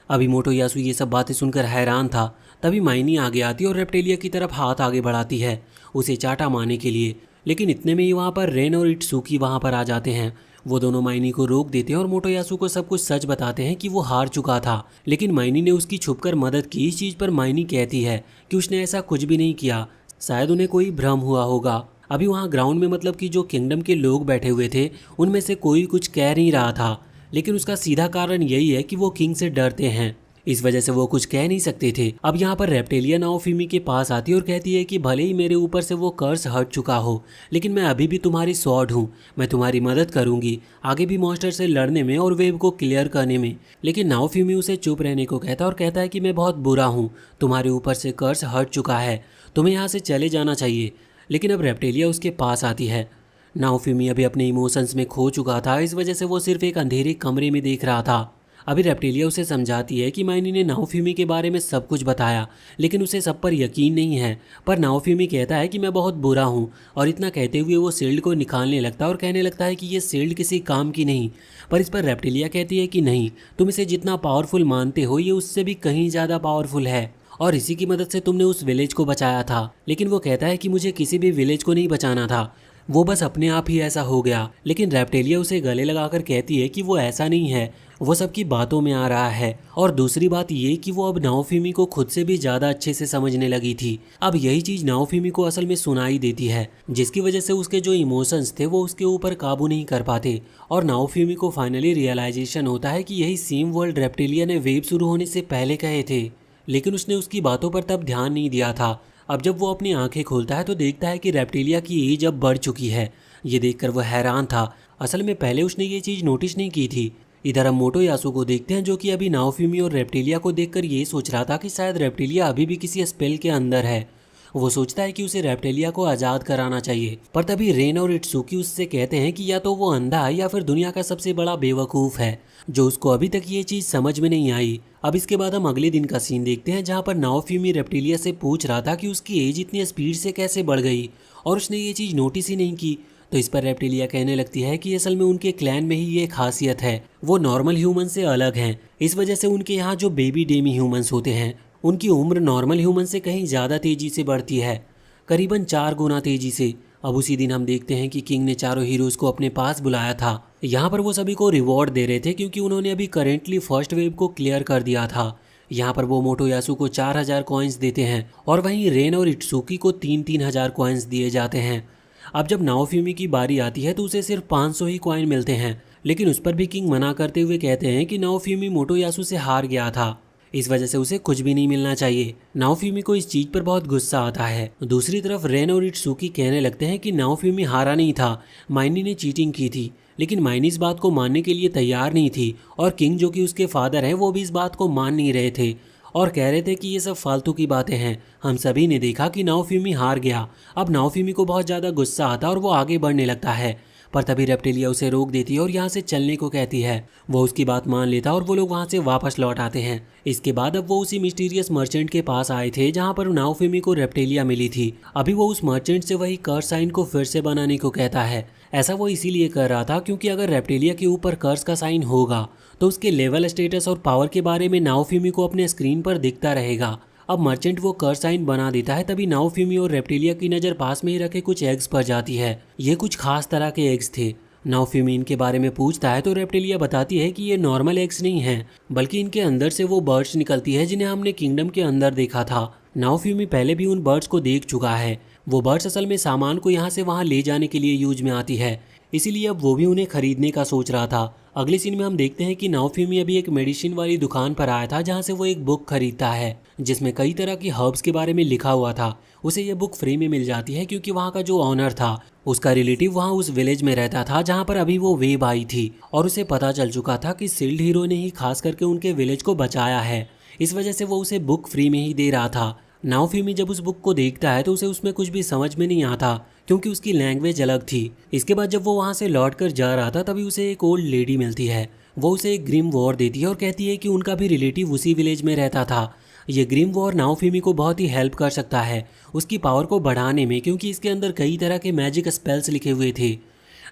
अभी मोटोयासु ये सब बातें सुनकर हैरान था। तभी माइनी आगे आती और रेप्टेलिया की तरफ हाथ आगे बढ़ाती है उसे चांटा मारने के लिए, लेकिन इतने में ही वहाँ पर रेन और इट्सुकी वहाँ पर आ जाते हैं। वो दोनों माइनी को रोक देते हैं और मोटोयासु को सब कुछ सच बताते हैं कि वो हार चुका था, लेकिन माइनी ने उसकी छुपकर मदद की। इस चीज़ पर माइनी कहती है कि उसने ऐसा कुछ भी नहीं किया, शायद उन्हें कोई भ्रम हुआ होगा। अभी वहाँ ग्राउंड में मतलब कि जो किंगडम के लोग बैठे हुए थे उनमें से कोई कुछ कह नहीं रहा था, लेकिन उसका सीधा कारण यही है कि वो किंग से डरते हैं, इस वजह से वो कुछ कह नहीं सकते थे। अब यहाँ पर रेप्टेलिया नाओफिमी के पास आती है और कहती है कि भले ही मेरे ऊपर से वो कर्स हट चुका हो, लेकिन मैं अभी भी तुम्हारी स्वॉर्ड हूँ, मैं तुम्हारी मदद करूँगी आगे भी मॉन्स्टर से लड़ने में और वेव को क्लियर करने में। लेकिन नाओफिमी उसे चुप रहने को कहता है और कहता है कि मैं बहुत बुरा हूँ, तुम्हारे ऊपर से कर्स हट चुका है, तुम्हें यहाँ से चले जाना चाहिए। लेकिन अब रेप्टेलिया उसके पास आती है। नाओफिमी अभी अपने इमोशंस में खो चुका था, इस वजह से वो सिर्फ एक अंधेरे कमरे में देख रहा था। अभी रेप्टेलिया उसे समझाती है कि माइनी ने नाओफिमी के बारे में सब कुछ बताया, लेकिन उसे सब पर यकीन नहीं है। पर नाओफिमी कहता है कि मैं बहुत बुरा हूँ, और इतना कहते हुए वो शील्ड को निकालने लगता है और कहने लगता है कि ये शील्ड किसी काम की नहीं। पर इस पर रेप्टेलिया कहती है कि नहीं, तुम इसे जितना पावरफुल मानते हो ये उससे भी कहीं ज़्यादा पावरफुल है, और इसी की मदद से तुमने उस विलेज को बचाया था। लेकिन वो कहता है कि मुझे किसी भी विलेज को नहीं बचाना था, वो बस अपने आप ही ऐसा हो गया। लेकिन रेप्टेलिया उसे गले लगाकर कहती है कि वो ऐसा नहीं है, वो सबकी बातों में आ रहा है। और दूसरी बात ये कि वो अब नाओफिमी को खुद से भी ज़्यादा अच्छे से समझने लगी थी। अब यही चीज़ नाओफिमी को असल में सुनाई देती है, जिसकी वजह से उसके जो इमोशंस थे वो उसके ऊपर काबू नहीं कर पाते, और नाओफिमी को फाइनली रियलाइजेशन होता है कि यही सेम वर्ल्ड रेप्टेलिया ने वेव शुरू होने से पहले कहे थे, लेकिन उसने उसकी बातों पर तब ध्यान नहीं दिया था। अब जब वो अपनी आंखें खोलता है तो देखता है कि रेप्टेलिया की एज अब बढ़ चुकी है। ये देखकर वो हैरान था, असल में पहले उसने ये चीज़ नोटिस नहीं की थी। इधर हम मोटोयासु को देखते हैं जो कि अभी नाओफिमी और रेप्टेलिया को देखकर ये सोच रहा था कि शायद रेप्टेलिया अभी भी किसी स्पेल के अंदर है। वो सोचता है कि उसे रेप्टेलिया को आज़ाद कराना चाहिए, पर तभी रेन और इट्सुकी उससे कहते हैं कि या तो वो अंधा है या फिर दुनिया का सबसे बड़ा बेवकूफ़ है, जो उसको अभी तक ये चीज़ समझ में नहीं आई। अब इसके बाद हम अगले दिन का सीन देखते हैं जहाँ पर नाओफिमी रेप्टेलिया से पूछ रहा था कि उसकी एज इतनी स्पीड से कैसे बढ़ गई और उसने ये चीज़ नोटिस ही नहीं की। तो इस पर रेप्टेलिया कहने लगती है कि असल में उनके क्लैन में ही ये खासियत है, वो नॉर्मल ह्यूमन से अलग हैं, इस वजह से उनके यहाँ जो बेबी डेमी ह्यूमंस होते हैं उनकी उम्र नॉर्मल ह्यूमन से कहीं ज़्यादा तेज़ी से बढ़ती है, करीबन 4 गुना तेज़ी से। अब उसी दिन हम देखते हैं कि किंग ने चारों हीरोज़ को अपने पास बुलाया था। यहाँ पर वो सभी को रिवॉर्ड दे रहे थे क्योंकि उन्होंने अभी करेंटली फर्स्ट वेव को क्लियर कर दिया था। यहाँ पर वो मोटोयासु को 4000 कॉइन्स देते हैं और वहीं रेन और इट्सुकी को 3-3000 कॉइन्स दिए जाते हैं। अब जब नाओफिमी की बारी आती है तो उसे सिर्फ 500 ही कॉइन मिलते हैं, लेकिन उस पर भी किंग मना करते हुए कहते हैं कि नाओफिमी मोटोयासु से हार गया था, इस वजह से उसे कुछ भी नहीं मिलना चाहिए। नाओफिमी को इस चीज़ पर बहुत गुस्सा आता है। दूसरी तरफ रेन और इट्सुकी कहने लगते हैं कि नाओफिमी हारा नहीं था, माइनी ने चीटिंग की थी, लेकिन माइनी इस बात को मानने के लिए तैयार नहीं थी, और किंग जो कि उसके फादर हैं वो भी इस बात को मान नहीं रहे थे और कह रहे थे कि ये सब फालतू की बातें हैं। हम सभी ने देखा कि नाओफिमी हार गया। अब नाओफिमी को बहुत ज़्यादा गुस्सा आता और वो आगे बढ़ने लगता है, पर तभी रेप्टेलिया उसे रोक देती है और यहाँ से चलने को कहती है। वो उसकी बात मान लेता और वो लोग वहाँ से वापस लौट आते हैं। इसके बाद अब वो उसी मिस्टीरियस मर्चेंट के पास आए थे जहाँ पर नाओफिमी को रेप्टेलिया मिली थी। अभी वो उस मर्चेंट से वही कर्स साइन को फिर से बनाने को कहता है। ऐसा वो इसीलिए कर रहा था क्योंकि अगर रेप्टेलिया के ऊपर कर्स का साइन होगा तो उसके लेवल, स्टेटस और पावर के बारे में नाओफिमी को अपने स्क्रीन पर दिखता रहेगा। अब मर्चेंट वो कर्स साइन बना देता है, तभी नाओफिमी और रेप्टेलिया की नज़र पास में ही रखे कुछ एग्स पर जाती है। ये कुछ खास तरह के एग्स थे। नाओफिमी इनके बारे में पूछता है तो रेप्टेलिया बताती है कि ये नॉर्मल एग्स नहीं हैं, बल्कि इनके अंदर से वो बर्ड्स निकलती है जिन्हें हमने किंगडम के अंदर देखा था। नाओफिमी पहले भी उन बर्ड्स को देख चुका है। वो बर्ड्स असल में सामान को यहाँ से वहाँ ले जाने के लिए यूज में आती है, इसीलिए अब वो भी उन्हें खरीदने का सोच रहा था। अगले सीन में हम देखते हैं कि नाओफ्यूमी अभी एक मेडिसिन वाली दुकान पर आया था जहाँ से वो एक बुक खरीदता है जिसमें कई तरह की हर्ब्स के बारे में लिखा हुआ था। उसे ये बुक फ्री में मिल जाती है क्योंकि वहाँ का जो ऑनर था उसका रिलेटिव वहाँ उस विलेज में रहता था जहाँ पर अभी वो वेव आई थी और उसे पता चल चुका था कि शील्ड हीरो ने ही खास करके उनके विलेज को बचाया है। इस वजह से वो उसे बुक फ्री में ही दे रहा था। नाओफ्यूमी जब उस बुक को देखता है तो उसे उसमें कुछ भी समझ में नहीं आता क्योंकि उसकी लैंग्वेज अलग थी। इसके बाद जब वो वहाँ से लौट कर जा रहा था तभी उसे एक ओल्ड लेडी मिलती है। वो उसे एक ग्रिम वॉर देती है और कहती है कि उनका भी रिलेटिव उसी विलेज में रहता था। ये ग्रिम वॉर नाओफ्यूमी को बहुत ही हेल्प कर सकता है उसकी पावर को बढ़ाने में क्योंकि इसके अंदर कई तरह के मैजिक स्पेल्स लिखे हुए थे।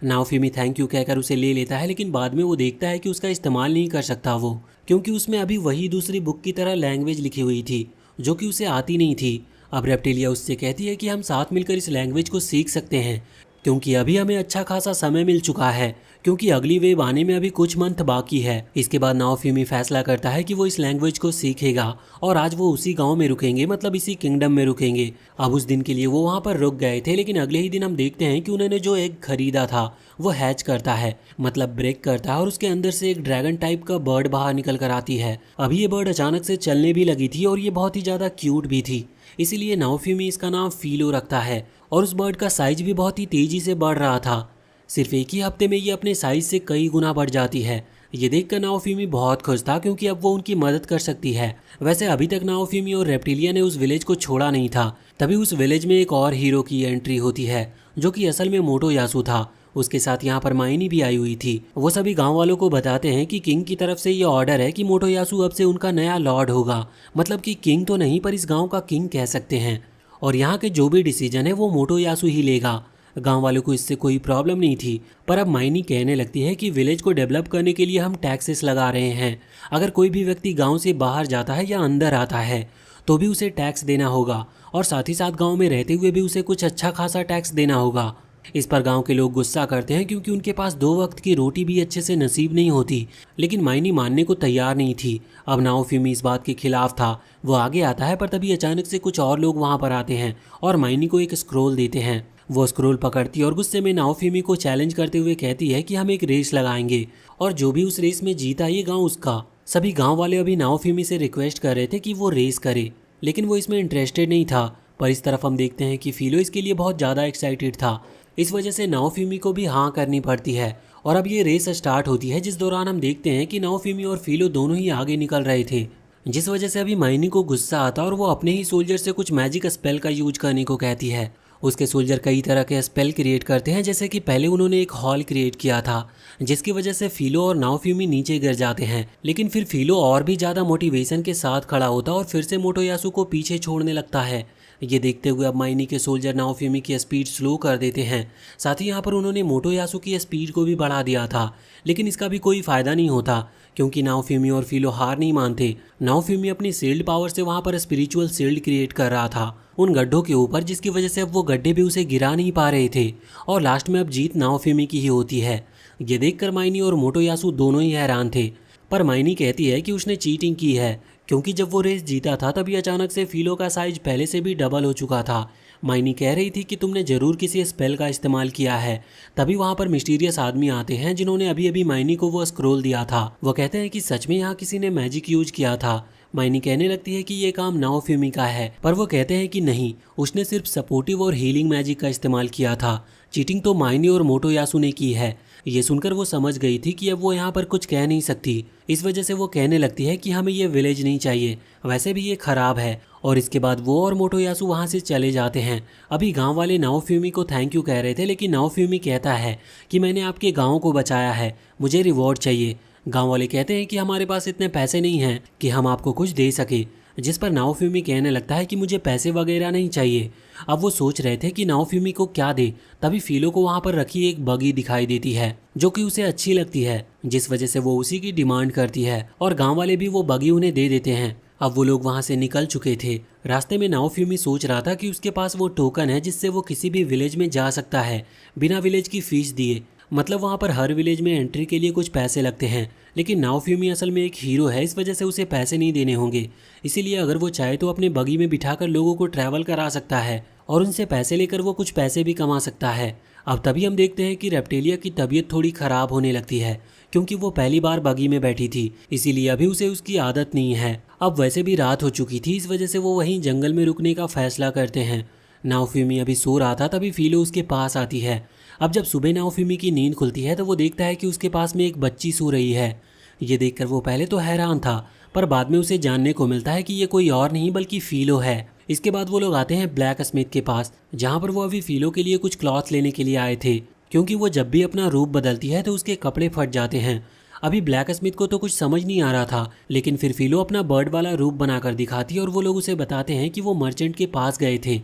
नाओफ्यूमी थैंक यू कहकर उसे ले लेता है लेकिन बाद में वो देखता है कि उसका इस्तेमाल नहीं कर सकता वो, क्योंकि उसमें अभी वही दूसरी बुक की तरह लैंग्वेज लिखी हुई थी जो कि उसे आती नहीं थी। अब रेप्टिलिया उससे कहती है कि हम साथ मिलकर इस लैंग्वेज को सीख सकते हैं क्योंकि अभी हमें अच्छा खासा समय मिल चुका है क्योंकि अगली वेव आने में अभी कुछ मंथ बाकी है। इसके बाद नाओफ्यूमी फैसला करता है कि वो इस लैंग्वेज को सीखेगा और आज वो उसी गांव में रुकेंगे, मतलब इसी किंगडम में रुकेंगे। अब उस दिन के लिए वो वहाँ पर रुक गए थे लेकिन अगले ही दिन हम देखते हैं कि उन्होंने जो एग खरीदा था वो हैच करता है, मतलब ब्रेक करता है और उसके अंदर से एक ड्रैगन टाइप का बर्ड बाहर निकल कर आती है। अभी ये बर्ड अचानक से चलने भी लगी थी और ये बहुत ही ज़्यादा क्यूट भी थी, इसीलिए नाओफ्यूमी इसका नाम फीलो रखता है। और उस बर्ड का साइज भी बहुत ही तेज़ी से बढ़ रहा था। सिर्फ एक ही हफ्ते में ये अपने साइज से कई गुना बढ़ जाती है। ये देखकर नाओफ्यूमी बहुत खुश था क्योंकि अब वो उनकी मदद कर सकती है। वैसे अभी तक नाओफ्यूमी और रेप्टिलिया ने उस विलेज को छोड़ा नहीं था। तभी उस विलेज में एक और हीरो की एंट्री होती है जो कि असल में मोटोयासु था। उसके साथ यहाँ पर माइनी भी आई हुई थी। वो सभी गांव वालों को बताते हैं कि किंग की तरफ से ये ऑर्डर है कि मोटोयासु अब से उनका नया लॉर्ड होगा, मतलब कि किंग तो नहीं पर इस गांव का किंग कह सकते हैं, और यहाँ के जो भी डिसीजन है वो मोटोयासु ही लेगा। गांव वालों को इससे कोई प्रॉब्लम नहीं थी, पर अब माइनी कहने लगती है कि विलेज को डेवलप करने के लिए हम टैक्सेस लगा रहे हैं। अगर कोई भी व्यक्ति गांव से बाहर जाता है या अंदर आता है तो भी उसे टैक्स देना होगा और साथ ही साथ गांव में रहते हुए भी उसे कुछ अच्छा खासा टैक्स देना होगा। इस पर गांव के लोग गुस्सा करते हैं क्योंकि उनके पास 2 वक्त की रोटी भी अच्छे से नसीब नहीं होती, लेकिन माइनी मानने को तैयार नहीं थी। अब नाओफ्यूमी इस बात के खिलाफ था। वो आगे आता है पर तभी अचानक से कुछ और लोग वहां पर आते हैं और माइनी को एक स्क्रोल देते हैं। वो स्क्रोल पकड़ती है और गुस्से में नाओफ्यूमी को चैलेंज करते हुए कहती है कि हम एक रेस लगाएंगे और जो भी उस रेस में जीता ये गाँव उसका। सभी गाँव वाले अभी नाओफ्यूमी से रिक्वेस्ट कर रहे थे कि वो रेस करे, लेकिन वो इसमें इंटरेस्टेड नहीं था। पर इस तरफ हम देखते हैं कि फीलो इसके लिए बहुत ज़्यादा एक्साइटेड था। इस वजह से नाओफ्यूमी को भी हाँ करनी पड़ती है और अब ये रेस स्टार्ट होती है, जिस दौरान हम देखते हैं कि नाओफ्यूमी और फीलो दोनों ही आगे निकल रहे थे, जिस वजह से अभी माइनी को गुस्सा आता और वो अपने ही सोल्जर से कुछ मैजिक स्पेल का यूज करने को कहती है। उसके सोल्जर कई तरह के स्पेल क्रिएट करते हैं, जैसे कि पहले उन्होंने एक हॉल क्रिएट किया था जिसकी वजह से फीलो और नाओफ्यूमी नीचे गिर जाते हैं, लेकिन फिर फीलो और भी ज़्यादा मोटिवेशन के साथ खड़ा होता और फिर से मोटोयासु को पीछे छोड़ने लगता है। ये देखते हुए अब माइनी के सोल्जर नाओफ्यूमी की स्पीड स्लो कर देते हैं। साथ ही यहाँ पर उन्होंने मोटोयासु की स्पीड को भी बढ़ा दिया था, लेकिन इसका भी कोई फ़ायदा नहीं होता क्योंकि नाओफ्यूमी और फीलो हार नहीं मानते। नाओफ्यूमी अपनी शील्ड पावर से वहाँ पर स्पिरिचुअल शील्ड क्रिएट कर रहा था उन गड्ढों के ऊपर, जिसकी वजह से अब वो गड्ढे भी उसे गिरा नहीं पा रहे थे और लास्ट में अब जीत नाओफ्यूमी की ही होती है। ये देखकर माइनी और मोटोयासु दोनों ही हैरान थे, पर माइनी कहती है कि उसने चीटिंग की है क्योंकि जब वो रेस जीता था तभी अचानक से फीलो का साइज पहले से भी डबल हो चुका था। माइनी कह रही थी कि तुमने ज़रूर किसी स्पेल का इस्तेमाल किया है। तभी वहाँ पर मिस्टीरियस आदमी आते हैं जिन्होंने अभी अभी माइनी को वो स्क्रोल दिया था। वो कहते हैं कि सच में यहाँ किसी ने मैजिक यूज किया था। माइनी कहने लगती है कि ये काम नाओफ्यूमी का है, पर वो कहते हैं कि नहीं, उसने सिर्फ सपोर्टिव और हीलिंग मैजिक का इस्तेमाल किया था। चीटिंग तो माइनी और मोटोयासु ने की है। ये सुनकर वो समझ गई थी कि अब वो यहाँ पर कुछ कह नहीं सकती। इस वजह से वो कहने लगती है कि हमें ये विलेज नहीं चाहिए, वैसे भी ये खराब है। और इसके बाद वो और मोटोयासु वहाँ से चले जाते हैं। अभी गांव वाले नाओफ्यूमी को थैंक यू कह रहे थे, लेकिन नाओफ्यूमी कहता है कि मैंने आपके गाँव को बचाया है, मुझे रिवॉर्ड चाहिए। गांव वाले कहते हैं कि हमारे पास इतने पैसे नहीं हैं कि हम आपको कुछ दे सके, जिस पर नाओफ्यूमी कहने लगता है कि मुझे पैसे वगैरह नहीं चाहिए। अब वो सोच रहे थे कि नाओफ्यूमी को क्या दे, तभी फीलो को वहाँ पर रखी एक बगी दिखाई देती है जो कि उसे अच्छी लगती है, जिस वजह से वो उसी की डिमांड करती है और गाँव वाले भी वो बगी उन्हें दे देते हैं। अब वो लोग वहाँ से निकल चुके थे। रास्ते में नाओफ्यूमी सोच रहा था कि उसके पास वो टोकन है जिससे वो किसी भी विलेज में जा सकता है बिना विलेज की फीस दिए, मतलब वहाँ पर हर विलेज में एंट्री के लिए कुछ पैसे लगते हैं। लेकिन नाओफ्यूमी असल में एक हीरो है, इस वजह से उसे पैसे नहीं देने होंगे। इसीलिए अगर वो चाहे तो अपने बगी में बिठाकर लोगों को ट्रैवल करा सकता है और उनसे पैसे लेकर वो कुछ पैसे भी कमा सकता है। अब तभी हम देखते हैं कि रेप्टेलिया की तबीयत थोड़ी ख़राब होने लगती है, क्योंकि वो पहली बार बगी में बैठी थी, इसीलिए अभी उसे उसकी आदत नहीं है। अब वैसे भी रात हो चुकी थी, इस वजह से वो वहीं जंगल में रुकने का फैसला करते हैं। नाओफिमी अभी सो रहा था, तभी फिलो उसके पास आती है। अब जब सुबह नाओफिमी की नींद खुलती है तो वो देखता है कि उसके पास में एक बच्ची सो रही है। ये देखकर वो पहले तो हैरान था, पर बाद में उसे जानने को मिलता है कि ये कोई और नहीं बल्कि फिलो है। इसके बाद वो लोग आते हैं ब्लैक स्मिथ के पास, जहाँ पर वो अभी फिलो के लिए कुछ क्लॉथ लेने के लिए आए थे, क्योंकि वो जब भी अपना रूप बदलती है तो उसके कपड़े फट जाते हैं। अभी ब्लैक स्मिथ को तो कुछ समझ नहीं आ रहा था, लेकिन फिर फिलो अपना बर्ड वाला रूप बनाकर दिखाती है और वो लोग उसे बताते हैं कि वो मर्चेंट के पास गए थे,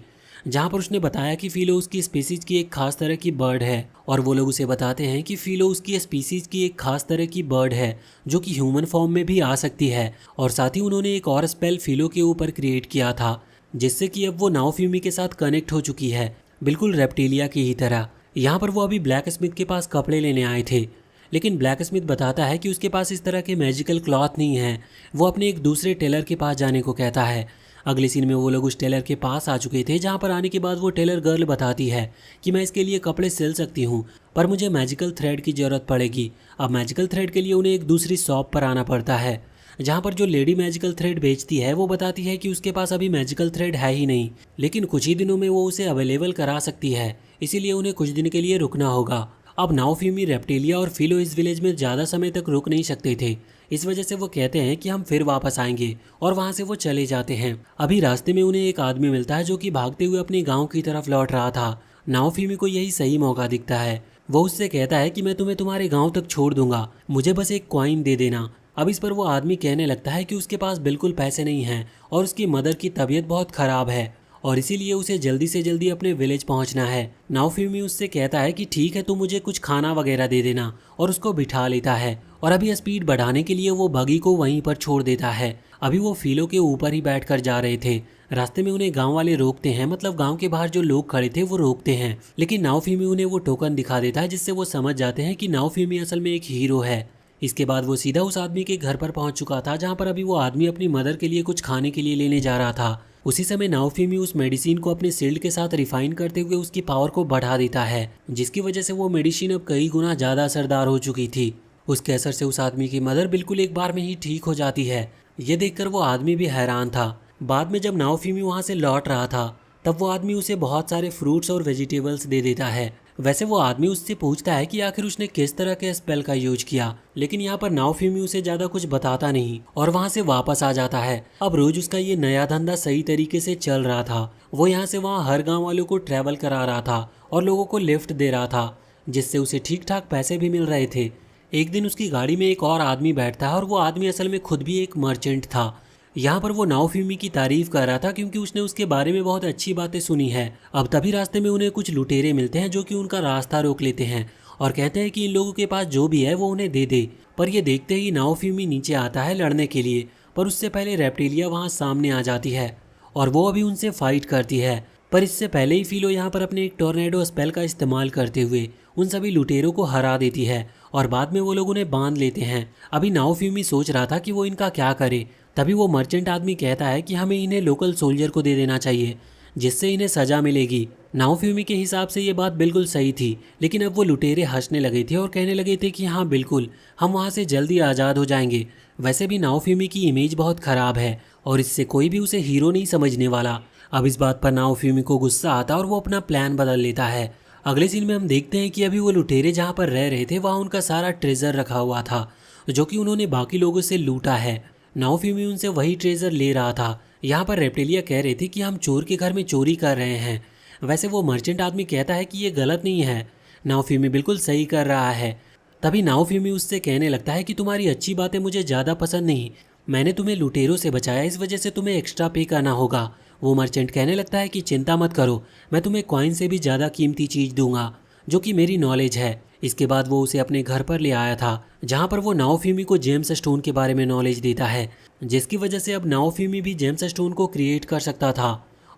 जहाँ पर उसने बताया कि फिलो उसकी स्पीसीज की एक खास तरह की बर्ड है। और वो लोग उसे बताते हैं कि फिलो उसकी स्पीसीज की एक खास तरह की बर्ड है जो कि ह्यूमन फॉर्म में भी आ सकती है। और साथ ही उन्होंने एक और स्पेल फिलो के ऊपर क्रिएट किया था, जिससे कि अब वो नाओफिमी के साथ कनेक्ट हो चुकी है, बिल्कुल रेप्टिलिया की ही तरह। यहाँ पर वो अभी ब्लैक स्मिथ के पास कपड़े लेने आए थे, लेकिन ब्लैक स्मिथ बताता है कि उसके पास इस तरह के मैजिकल क्लॉथ नहीं है। वो अपने एक दूसरे टेलर के पास जाने को कहता है। अगले सीन में वो लोग उस टेलर के पास आ चुके थे, जहाँ पर आने के बाद वो टेलर गर्ल बताती है कि मैं इसके लिए कपड़े सिल सकती हूँ, पर मुझे मैजिकल थ्रेड की ज़रूरत पड़ेगी। अब मैजिकल थ्रेड के लिए उन्हें एक दूसरी शॉप पर आना पड़ता है, जहाँ पर जो लेडी मैजिकल थ्रेड बेचती है वो बताती है कि उसके पास अभी मैजिकल थ्रेड है ही नहीं, लेकिन कुछ ही दिनों में वो उसे अवेलेबल करा सकती है, इसीलिए उन्हें कुछ दिन के लिए रुकना होगा। अब नाओफिमी, रेप्टिलिया और फिलो इस विलेज में ज़्यादा समय तक रुक नहीं सकते थे, इस वजह से वो कहते हैं कि हम फिर वापस आएंगे, और वहाँ से वो चले जाते हैं। अभी रास्ते में उन्हें एक आदमी मिलता है जो कि भागते हुए अपने गाँव की तरफ लौट रहा था। नाओफिमी को यही सही मौका दिखता है। वो उससे कहता है कि मैं तुम्हें तुम्हारे गाँव तक छोड़ दूंगा, मुझे बस एक कॉइन दे देना। अब इस पर वो आदमी कहने लगता है कि उसके पास बिल्कुल पैसे नहीं हैं और उसकी मदर की तबीयत बहुत ख़राब है, और इसीलिए उसे जल्दी से जल्दी अपने विलेज पहुंचना है। नाओफिमी उससे कहता है कि ठीक है, तो मुझे कुछ खाना वगैरह दे देना, और उसको बिठा लेता है। और अभी स्पीड बढ़ाने के लिए वो बगी को वहीं पर छोड़ देता है। अभी वो फिलो के ऊपर ही बैठकर जा रहे थे। रास्ते में उन्हें गांव वाले रोकते हैं, मतलब गांव के बाहर जो लोग खड़े थे वो रोकते हैं, लेकिन नाओफिमी उन्हें वो टोकन दिखा देता है, जिससे वो समझ जाते हैं कि नाओफिमी असल में एक हीरो है। इसके बाद वो सीधा उस आदमी के घर पर पहुंच चुका था, जहां पर अभी वो आदमी अपनी मदर के लिए कुछ खाने के लिए लेने जा रहा था। उसी समय नाओफिमी उस मेडिसिन को अपने शील्ड के साथ रिफाइन करते हुए उसकी पावर को बढ़ा देता है, जिसकी वजह से वो मेडिसिन अब कई गुना ज़्यादा असरदार हो चुकी थी। उसके असर से उस आदमी की मदर बिल्कुल एक बार में ही ठीक हो जाती है। ये देखकर वो आदमी भी हैरान था। बाद में जब नाओफिमी वहाँ से लौट रहा था, तब वो आदमी उसे बहुत सारे फ्रूट्स और वेजिटेबल्स दे देता है। वैसे वो आदमी उससे पूछता है कि आखिर उसने किस तरह के स्पेल का यूज किया, लेकिन यहाँ पर नाओफिमी उसे ज़्यादा कुछ बताता नहीं और वहाँ से वापस आ जाता है। अब रोज उसका ये नया धंधा सही तरीके से चल रहा था। वो यहाँ से वहाँ हर गाँव वालों को ट्रैवल करा रहा था और लोगों को लिफ्ट दे रहा था, जिससे उसे ठीक ठाक पैसे भी मिल रहे थे। एक दिन उसकी गाड़ी में एक और आदमी बैठता है, और वो आदमी असल में खुद भी एक मर्चेंट था। यहाँ पर वो नाओफिमी की तारीफ कर रहा था, क्योंकि उसने उसके बारे में बहुत अच्छी बातें सुनी है। अब तभी रास्ते में उन्हें कुछ लुटेरे मिलते हैं, जो कि उनका रास्ता रोक लेते हैं और कहते हैं कि इन लोगों के पास जो भी है वो उन्हें दे दे। पर ये देखते ही नाओफिमी नीचे आता है लड़ने के लिए, पर उससे पहले रेप्टिलिया वहाँ सामने आ जाती है और वो अभी उनसे फाइट करती है। पर इससे पहले ही फिलो यहाँ पर अपने एक टोर्नेडो स्पेल का इस्तेमाल करते हुए उन सभी लुटेरों को हरा देती है, और बाद में वो लोग उन्हें बांध लेते हैं। अभी नाओफिमी सोच रहा था कि वो इनका क्या करे, तभी वो मर्चेंट आदमी कहता है कि हमें इन्हें लोकल सोल्जर को दे देना चाहिए, जिससे इन्हें सज़ा मिलेगी। नाओफिमी के हिसाब से ये बात बिल्कुल सही थी, लेकिन अब वो लुटेरे हंसने लगे थे और कहने लगे थे कि हाँ बिल्कुल, हम वहाँ से जल्दी आज़ाद हो जाएंगे। वैसे भी नाओफिमी की इमेज बहुत ख़राब है और इससे कोई भी उसे हीरो नहीं समझने वाला। अब इस बात पर नाओफिमी को गुस्सा आता है और वो अपना प्लान बदल लेता है। अगले सीन में हम देखते हैं कि अभी वो लुटेरे जहाँ पर रह रहे थे वहाँ उनका सारा ट्रेजर रखा हुआ था, जो कि उन्होंने बाकी लोगों से लूटा है। नाओफिमी उनसे वही ट्रेजर ले रहा था। यहाँ पर रेप्टिलिया कह रहे थे कि हम चोर के घर में चोरी कर रहे हैं। वैसे वो मर्चेंट आदमी कहता है कि ये गलत नहीं है, नाओफिमी बिल्कुल सही कर रहा है। तभी नाओफिमी उससे कहने लगता है कि तुम्हारी अच्छी बातें मुझे ज़्यादा पसंद नहीं, मैंने तुम्हें लुटेरों से बचाया, इस वजह से तुम्हें एक्स्ट्रा पे करना होगा। वो मर्चेंट कहने लगता है कि चिंता मत करो, मैं तुम्हें कॉइन से भी ज़्यादा कीमती चीज़ दूंगा, जो कि मेरी नॉलेज है। इसके बाद वो उसे अपने घर पर ले आया था, जहाँ पर वो नाओफिमी को जेम्स स्टोन के बारे में नॉलेज देता है, जिसकी वजह से अब नाओफिमी भी जेम्स स्टोन को क्रिएट कर सकता था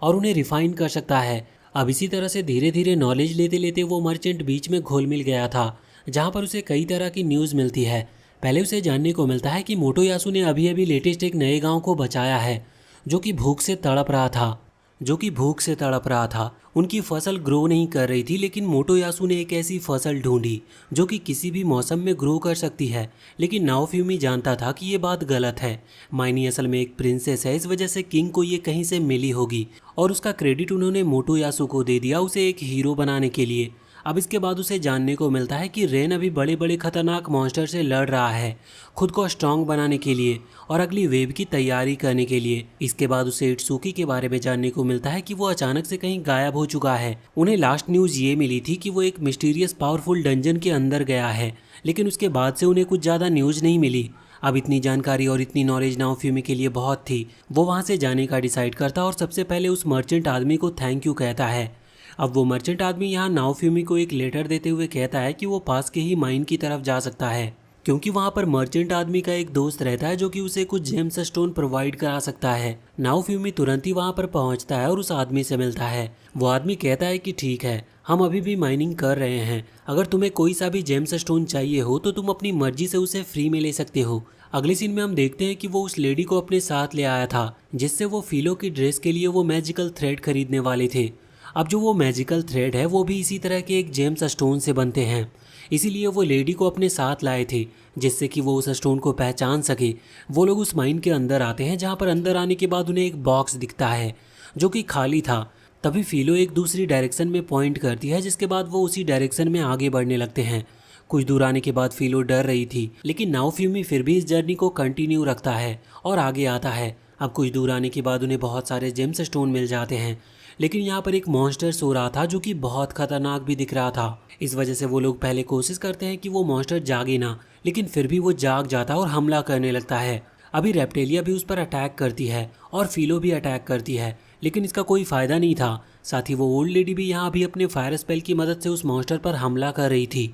और उन्हें रिफाइन कर सकता है। अब इसी तरह से धीरे धीरे नॉलेज लेते लेते वो मर्चेंट बीच में घुल मिल गया था, जहाँ पर उसे कई तरह की न्यूज़ मिलती है। पहले उसे जानने को मिलता है कि मोटोयासु ने अभी अभी लेटेस्ट एक नए गाँव को बचाया है, जो कि भूख से तड़प रहा था। जो कि भूख से तड़प रहा था। उनकी फसल ग्रो नहीं कर रही थी, लेकिन मोटोयासु ने एक ऐसी फसल ढूंढी जो कि किसी भी मौसम में ग्रो कर सकती है। लेकिन नाओफ्यूमी जानता था कि ये बात गलत है। माइनी असल में एक प्रिंसेस है, इस वजह से किंग को ये कहीं से मिली होगी और उसका क्रेडिट उन्होंने मोटोयासु को दे दिया उसे एक हीरो बनाने के लिए। अब इसके बाद उसे जानने को मिलता है कि रेन अभी बड़े बड़े खतरनाक मॉन्स्टर से लड़ रहा है, खुद को स्ट्रांग बनाने के लिए और अगली वेव की तैयारी करने के लिए। इसके बाद उसे इट्सुकी के बारे में जानने को मिलता है कि वो अचानक से कहीं गायब हो चुका है। उन्हें लास्ट न्यूज़ ये मिली थी कि वो एक मिस्टीरियस पावरफुल डंजन के अंदर गया है, लेकिन उसके बाद से उन्हें कुछ ज़्यादा न्यूज़ नहीं मिली। अब इतनी जानकारी और इतनी नॉलेज नाओफ्यूमी के लिए बहुत थी। वो वहाँ से जाने का डिसाइड करता और सबसे पहले उस मर्चेंट आदमी को थैंक यू कहता है। अब वो मर्चेंट आदमी यहाँ नाओफ्यूमी को एक लेटर देते हुए कहता है कि वो पास के ही माइन की तरफ जा सकता है, क्योंकि वहाँ पर मर्चेंट आदमी का एक दोस्त रहता है जो कि उसे कुछ जेम्स स्टोन प्रोवाइड करा सकता है। नाओफ्यूमी तुरंत ही वहाँ पर पहुँचता है और उस आदमी से मिलता है। वो आदमी कहता है कि ठीक है, हम अभी भी माइनिंग कर रहे हैं, अगर तुम्हें कोई सा भी जेम्स स्टोन चाहिए हो तो तुम अपनी मर्जी से उसे फ्री में ले सकते हो। अगले सीन में हम देखते हैं कि वो उस लेडी को अपने साथ ले आया था जिससे वो फिलो की ड्रेस के लिए वो मैजिकल थ्रेड खरीदने वाले थे। अब जो वो मैजिकल थ्रेड है वो भी इसी तरह के एक जेम्स स्टोन से बनते हैं, इसीलिए वो लेडी को अपने साथ लाए थे जिससे कि वो उस स्टोन को पहचान सके। वो लोग उस माइन के अंदर आते हैं, जहाँ पर अंदर आने के बाद उन्हें एक बॉक्स दिखता है जो कि खाली था। तभी फिलो एक दूसरी डायरेक्शन में पॉइंट करती है, जिसके बाद वो उसी डायरेक्शन में आगे बढ़ने लगते हैं। कुछ दूर आने के बाद फिलो डर रही थी, लेकिन नाओफ्यूमी फिर भी इस जर्नी को कंटिन्यू रखता है और आगे आता है। अब कुछ दूर आने के बाद उन्हें बहुत सारे जेम्स स्टोन मिल जाते हैं, लेकिन यहाँ पर एक मॉन्स्टर सो रहा था जो कि बहुत खतरनाक भी दिख रहा था। इस वजह से वो लोग पहले कोशिश करते हैं कि वो मॉन्स्टर जागे ना, लेकिन फिर भी वो जाग जाता है और हमला करने लगता है। अभी रेप्टेलिया भी उस पर अटैक करती है और फिलो भी अटैक करती है, लेकिन इसका कोई फ़ायदा नहीं था। साथ ही वो ओल्ड लेडी भी यहाँ भी अपने फायर स्पेल की मदद से उस मॉन्स्टर पर हमला कर रही थी,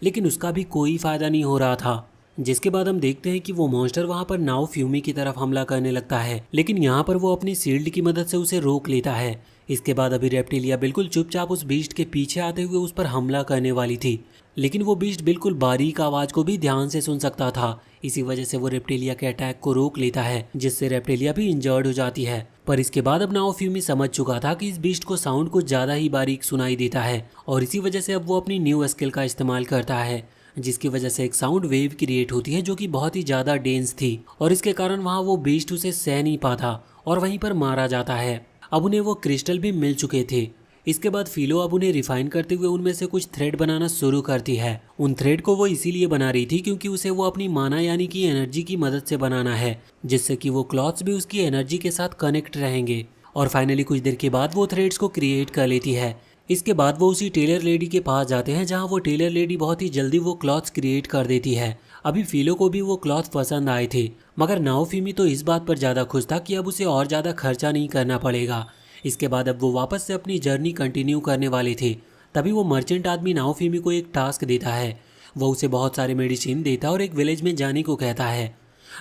लेकिन उसका भी कोई फ़ायदा नहीं हो रहा था। जिसके बाद हम देखते हैं कि वो मॉन्स्टर वहाँ पर नाओफ्यूमी की तरफ हमला करने लगता है, लेकिन यहाँ पर वो अपनी शील्ड की मदद से उसे रोक लेता है। इसके बाद अभी रेप्टिलिया बिल्कुल चुपचाप उस बीस्ट के पीछे आते हुए उस पर हमला करने वाली थी, लेकिन वो बीस्ट बिल्कुल बारीक आवाज़ को भी ध्यान से सुन सकता था। इसी वजह से वो रेप्टिलिया के अटैक को रोक लेता है, जिससे रेप्टिलिया भी इंजर्ड हो जाती है। पर इसके बाद अब नाओफ्यूमी समझ चुका था कि इस बीस्ट को साउंड कुछ ज़्यादा ही बारीक सुनाई देता है और इसी वजह से अब वो अपनी न्यू स्किल का इस्तेमाल करता है, जिसकी वजह से एक साउंड वेव क्रिएट होती है जो कि बहुत ही ज़्यादा डेंस थी और इसके कारण वहाँ वो बीस्ट उसे सह नहीं पाता और वहीं पर मारा जाता है। अब उन्हें वो क्रिस्टल भी मिल चुके थे। इसके बाद फिलो अब उन्हें रिफाइन करते हुए उनमें से कुछ थ्रेड बनाना शुरू करती है। उन थ्रेड को वो इसीलिए बना रही थी क्योंकि उसे वो अपनी माना यानी कि एनर्जी की मदद से बनाना है, जिससे कि वो क्लॉथ्स भी उसकी एनर्जी के साथ कनेक्ट रहेंगे। और फाइनली कुछ देर के बाद वो थ्रेड्स को क्रिएट कर लेती है। इसके बाद वो उसी टेलर लेडी के पास जाते हैं, जहाँ वो टेलर लेडी बहुत ही जल्दी वो क्लॉथ्स क्रिएट कर देती है। अभी फिलो को भी वो क्लॉथ पसंद आए थे, मगर नाओफ्यूमी तो इस बात पर ज़्यादा खुश था कि अब उसे और ज़्यादा खर्चा नहीं करना पड़ेगा। इसके बाद अब वो वापस से अपनी जर्नी कंटिन्यू करने वाले थे। तभी वो मर्चेंट आदमी नाओफ्यूमी को एक टास्क देता है। वो उसे बहुत सारे मेडिसिन देता है और एक विलेज में जाने को कहता है।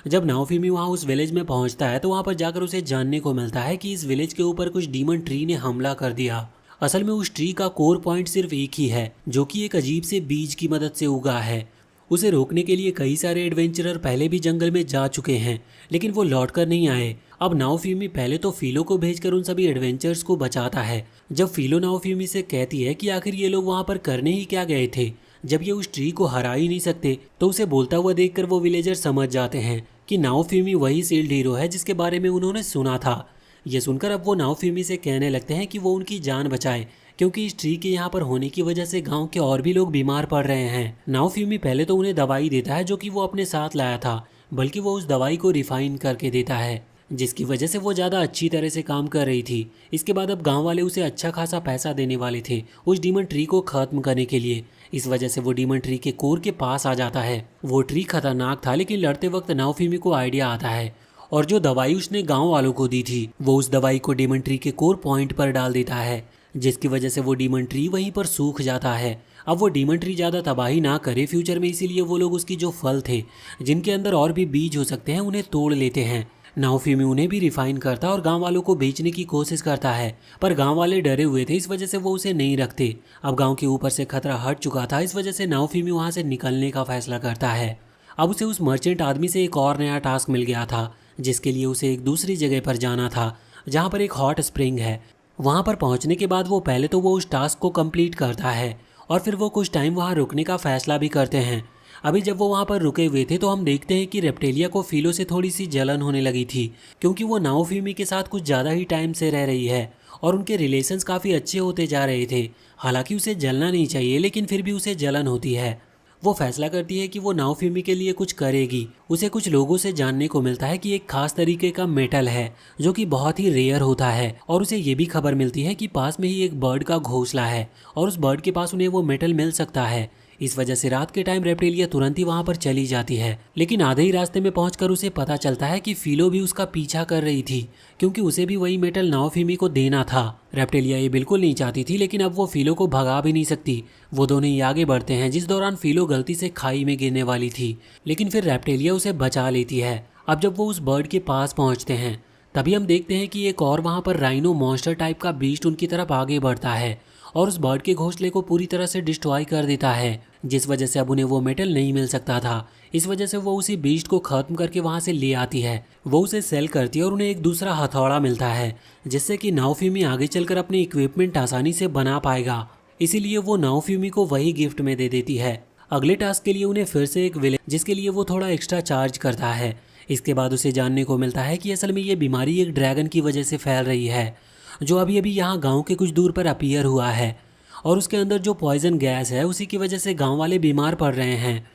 जब नाओफ्यूमी वहाँ उस विलेज में पहुँचता है तो वहाँ पर जाकर उसे जानने को मिलता है कि इस विलेज के ऊपर कुछ डीमन ट्री ने हमला कर दिया। असल में उस ट्री का कोर पॉइंट सिर्फ एक ही है, जो कि एक अजीब से बीज की मदद से उगा है। उसे रोकने के लिए कई सारे एडवेंचरर पहले भी जंगल में जा चुके हैं, लेकिन वो लौट कर नहीं आए। अब नाओफ्यूमी पहले तो फिलो को भेजकर उन सभी एडवेंचर्स को बचाता है। जब फिलो नाओफ्यूमी से कहती है कि आखिर ये लोग वहाँ पर करने ही क्या गए थे, जब ये उस ट्री को हरा ही नहीं सकते, तो उसे बोलता हुआ देखकर वो विलेजर समझ जाते हैं कि नाओफ्यूमी वही शील्ड हीरो है जिसके बारे में उन्होंने सुना था। ये सुनकर अब वो नाओफ्यूमी से कहने लगते हैं कि वो उनकी जान बचाए, क्योंकि इस ट्री के यहाँ पर होने की वजह से गांव के और भी लोग बीमार पड़ रहे हैं। नाओफ्यूमी पहले तो उन्हें दवाई देता है जो कि वो अपने साथ लाया था, बल्कि वो उस दवाई को रिफाइन करके देता है, जिसकी वजह से वो ज़्यादा अच्छी तरह से काम कर रही थी। इसके बाद अब गांव वाले उसे अच्छा खासा पैसा देने वाले थे उस डीमन ट्री को ख़त्म करने के लिए। इस वजह से वो डीमन ट्री के कोर के पास आ जाता है। वो ट्री खतरनाक था, लेकिन लड़ते वक्त नाओफ्यूमी को आइडिया आता है और जो दवाई उसने गाँव वालों को दी थी वो उस दवाई को डीमन ट्री के कोर पॉइंट पर डाल देता है, जिसकी वजह से वो डीमन ट्री वहीं पर सूख जाता है। अब वो डीमन ट्री ज़्यादा तबाही ना करे फ्यूचर में, इसीलिए वो लोग उसकी जो फल थे जिनके अंदर और भी बीज हो सकते हैं उन्हें तोड़ लेते हैं। नाओफ्यूमी उन्हें भी रिफाइन करता और गांव वालों को बेचने की कोशिश करता है, पर गांव वाले डरे हुए थे, इस वजह से वो उसे नहीं रखते। अब गांव के ऊपर से खतरा हट चुका था, इस वजह से नाओफ्यूमी वहां से निकलने का फैसला करता है। अब उसे उस मर्चेंट आदमी से एक और नया टास्क मिल गया था, जिसके लिए उसे एक दूसरी जगह पर जाना था, जहाँ पर एक हॉट स्प्रिंग है। वहाँ पर पहुँचने के बाद वो पहले तो वो उस टास्क को कंप्लीट करता है और फिर वो कुछ टाइम वहाँ रुकने का फैसला भी करते हैं। अभी जब वो वहाँ पर रुके हुए थे तो हम देखते हैं कि रेप्टेलिया को फिलो से थोड़ी सी जलन होने लगी थी, क्योंकि वो नाओफिमी के साथ कुछ ज़्यादा ही टाइम से रह रही है और उनके रिलेशंस काफ़ी अच्छे होते जा रहे थे। हालांकि उसे जलना नहीं चाहिए, लेकिन फिर भी उसे जलन होती है। वो फैसला करती है कि वो नाओफिमी के लिए कुछ करेगी। उसे कुछ लोगों से जानने को मिलता है कि एक खास तरीके का मेटल है जो कि बहुत ही रेयर होता है, और उसे ये भी खबर मिलती है कि पास में ही एक बर्ड का घोंसला है और उस बर्ड के पास उन्हें वो मेटल मिल सकता है। इस वजह से रात के टाइम रेप्टेलिया तुरंत ही वहां पर चली जाती है, लेकिन आधे ही रास्ते में पहुंचकर उसे पता चलता है कि फिलो भी उसका पीछा कर रही थी, क्योंकि उसे भी वही मेटल नाओफिमी को देना था। रेप्टेलिया ये बिल्कुल नहीं चाहती थी, लेकिन अब वो फिलो को भगा भी नहीं सकती। वो दोनों ही आगे बढ़ते हैं, जिस दौरान फिलो गलती से खाई में गिरने वाली थी, लेकिन फिर रेप्टेलिया उसे बचा लेती है। अब जब वो उस बर्ड के पास पहुंचते हैं तभी हम देखते हैं कि एक और वहां पर राइनो मॉन्स्टर टाइप का बीस्ट उनकी तरफ आगे बढ़ता है और उस बर्ड के घोंसले को पूरी तरह से डिस्ट्रॉय कर देता है, जिस वजह से अब उन्हें वो मेटल नहीं मिल सकता था। इस वजह से वो उसी बीस्ट को खत्म करके वहां से ले आती है। वो उसे सेल करती है और उन्हें एक दूसरा हथौड़ा मिलता है, जिससे कि नाओफिमी आगे चलकर अपने इक्विपमेंट आसानी से बना पाएगा। इसीलिए वो नाओफिमी को वही गिफ्ट में दे देती है। अगले टास्क के लिए उन्हें फिर से एक विलेज, जिसके लिए वो थोड़ा एक्स्ट्रा चार्ज करता है। इसके बाद उसे जानने को मिलता है कि असल में ये बीमारी एक ड्रैगन की वजह से फैल रही है, जो अभी अभी यहाँ गांव के कुछ दूर पर अपीयर हुआ है, और उसके अंदर जो पॉइजन गैस है उसी की वजह से गांव वाले बीमार पड़ रहे हैं।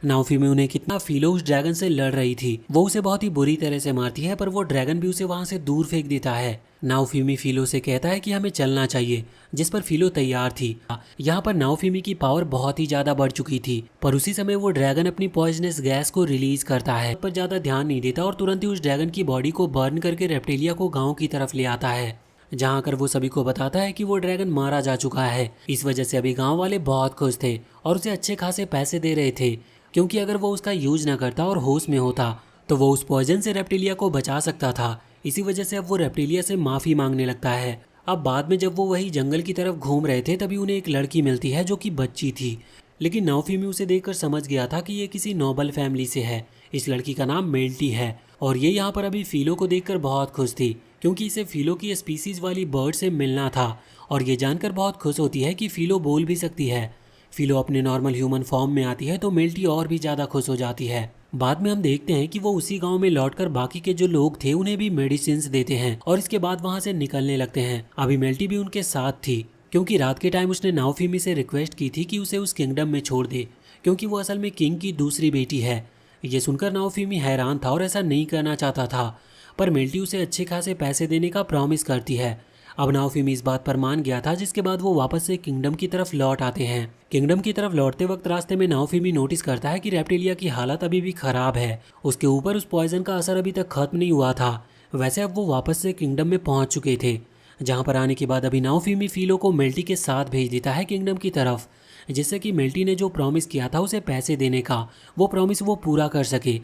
नाओफिमी उन्हें कितना फिलो उस ड्रैगन से लड़ रही थी, वो उसे बहुत ही बुरी तरह से मारती है, पर वो ड्रैगन भी उसे वहां से दूर फेंक देता है। नाओफिमी फिलो से कहता है कि हमें चलना चाहिए, जिस पर फिलो तैयार थी। यहाँ पर नाओफिमी की पावर बहुत ही ज्यादा बढ़ चुकी थी, पर उसी समय वो ड्रैगन अपनी पॉइजनस गैस को रिलीज करता है, पर ज्यादा ध्यान नहीं देता और तुरंत ही उस ड्रैगन की बॉडी को बर्न करके रेप्टेलिया को गाँव की तरफ ले आता है, जहाँ आकर वो सभी को बताता है कि वो ड्रैगन मारा जा चुका है। इस वजह से अभी गांव वाले बहुत खुश थे और उसे अच्छे खासे पैसे दे रहे थे, क्योंकि अगर वो उसका यूज ना करता और होश में होता तो वो उस पॉइजन से रेप्टेलिया को बचा सकता था। इसी वजह से अब वो रेप्टेलिया से माफ़ी मांगने लगता है। अब बाद में जब वो वही जंगल की तरफ घूम रहे थे तभी उन्हें एक लड़की मिलती है जो कि बच्ची थी, लेकिन नाओफिमी उसे देखकर समझ गया था कि ये किसी नोबल फैमिली से है। इस लड़की का नाम मेल्टी है और ये यहाँ पर अभी फिलो को देखकर बहुत खुश थी, क्योंकि इसे फिलो की स्पीसीज वाली बर्ड से मिलना था, और ये जानकर बहुत खुश होती है कि फिलो बोल भी सकती है। फिलो अपने नॉर्मल ह्यूमन फॉर्म में आती है तो मेल्टी और भी ज़्यादा खुश हो जाती है। बाद में हम देखते हैं कि वो उसी गांव में लौटकर बाकी के जो लोग थे उन्हें भी मेडिसिन देते हैं और इसके बाद वहां से निकलने लगते हैं। अभी मेल्टी भी उनके साथ थी, क्योंकि रात के टाइम उसने नाओफिमी से रिक्वेस्ट की थी कि उसे उस किंगडम में छोड़ दे, क्योंकि वो असल में किंग की दूसरी बेटी है। ये सुनकर नाओफिमी हैरान था और ऐसा नहीं करना चाहता था, पर मेल्टी उसे अच्छे खासे पैसे देने का प्रॉमिस करती है। अब नाओफिमी इस बात पर मान गया था, जिसके बाद वो वापस से किंगडम की तरफ लौट आते हैं। किंगडम की तरफ लौटते वक्त रास्ते में नाओफिमी नोटिस करता है कि रेप्टेलिया की हालत अभी भी खराब है, उसके ऊपर उस पॉइजन का असर अभी तक खत्म नहीं हुआ था। वैसे अब वो वापस से किंगडम में पहुंच चुके थे, जहां पर आने के बाद अभी नाओफिमी फिलो को मेल्टी के साथ भेज देता है किंगडम की तरफ, जिससे कि मेल्टी ने जो प्रॉमिस किया था उसे पैसे देने का, वो प्रॉमिस वो पूरा कर सके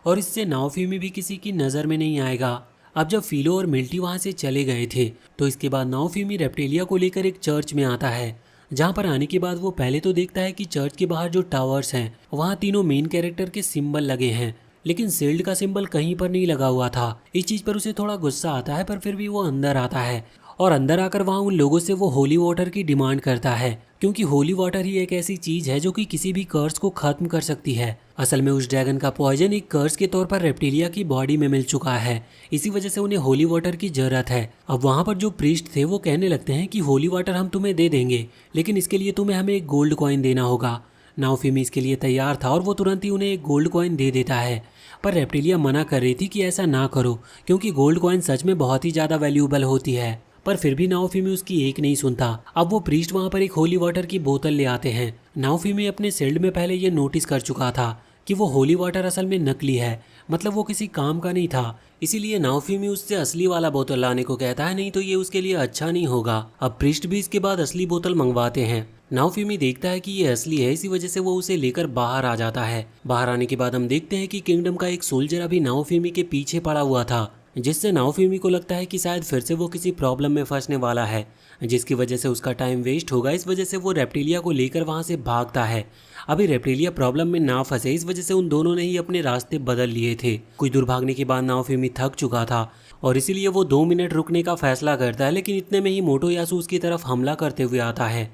और इससे नाओफिमी भी किसी की नज़र में नहीं आएगा। अब जब फिलो और मेल्टी वहां से चले गए थे तो इसके बाद नाओफिमी रेप्टेलिया को लेकर एक चर्च में आता है, जहां पर आने के बाद वो पहले तो देखता है कि चर्च के बाहर जो टावर्स हैं वहां तीनों मेन कैरेक्टर के सिंबल लगे हैं, लेकिन शील्ड का सिंबल कहीं पर नहीं लगा हुआ था। इस चीज़ पर उसे थोड़ा गुस्सा आता है, पर फिर भी वो अंदर आता है और अंदर आकर वहाँ उन लोगों से वो होली वाटर की डिमांड करता है, क्योंकि होली वाटर ही एक ऐसी चीज़ है जो कि किसी भी कर्स को खत्म कर सकती है। असल में उस ड्रैगन का पॉइजन एक कर्स के तौर पर रेप्टेलिया की बॉडी में मिल चुका है, इसी वजह से उन्हें होली वाटर की जरूरत है। अब वहाँ पर जो प्रीस्ट थे वो कहने लगते हैं कि होली वाटर हम तुम्हें दे देंगे, लेकिन इसके लिए तुम्हें हमें एक गोल्ड कॉइन देना होगा। नाओफिमी इसके लिए तैयार था और वो तुरंत ही उन्हें एक गोल्ड कॉइन दे देता है, पर रेप्टेलिया मना कर रही थी कि ऐसा ना करो, क्योंकि गोल्ड कॉइन सच में बहुत ही ज़्यादा वैल्यूएबल होती है। पर फिर भी नाओफिमी उसकी एक नहीं सुनता। अब वो प्रीस्ट वहाँ पर एक होली वाटर की बोतल ले आते हैं। नाओफिमी अपने शील्ड में पहले ये नोटिस कर चुका था कि वो होली वाटर असल में नकली है, मतलब वो किसी काम का नहीं था। इसीलिए नाओफिमी उससे असली वाला बोतल लाने को कहता है, नहीं तो ये उसके लिए अच्छा नहीं होगा। अब प्रीस्ट भी इसके बाद असली बोतल मंगवाते हैं। नाओफिमी देखता है कि ये असली है, इसी वजह से वो उसे लेकर बाहर आ जाता है। बाहर आने के बाद हम देखते हैं कि किंगडम का एक सोल्जर अभी नाओफिमी के पीछे पड़ा हुआ था, जिससे नाओफिमी को लगता है कि शायद फिर से वो किसी प्रॉब्लम में फंसने वाला है, जिसकी वजह से उसका टाइम वेस्ट होगा। इस वजह से वो रेप्टिलिया को लेकर वहाँ से भागता है। अभी रेप्टिलिया प्रॉब्लम में ना फंसे, इस वजह से उन दोनों ने ही अपने रास्ते बदल लिए थे। कुछ दूर भागने के बाद नाओफिमी थक चुका था और इसीलिए वो 2 मिनट रुकने का फैसला करता है, लेकिन इतने में ही मोटोयासु उसकी तरफ हमला करते हुए आता है।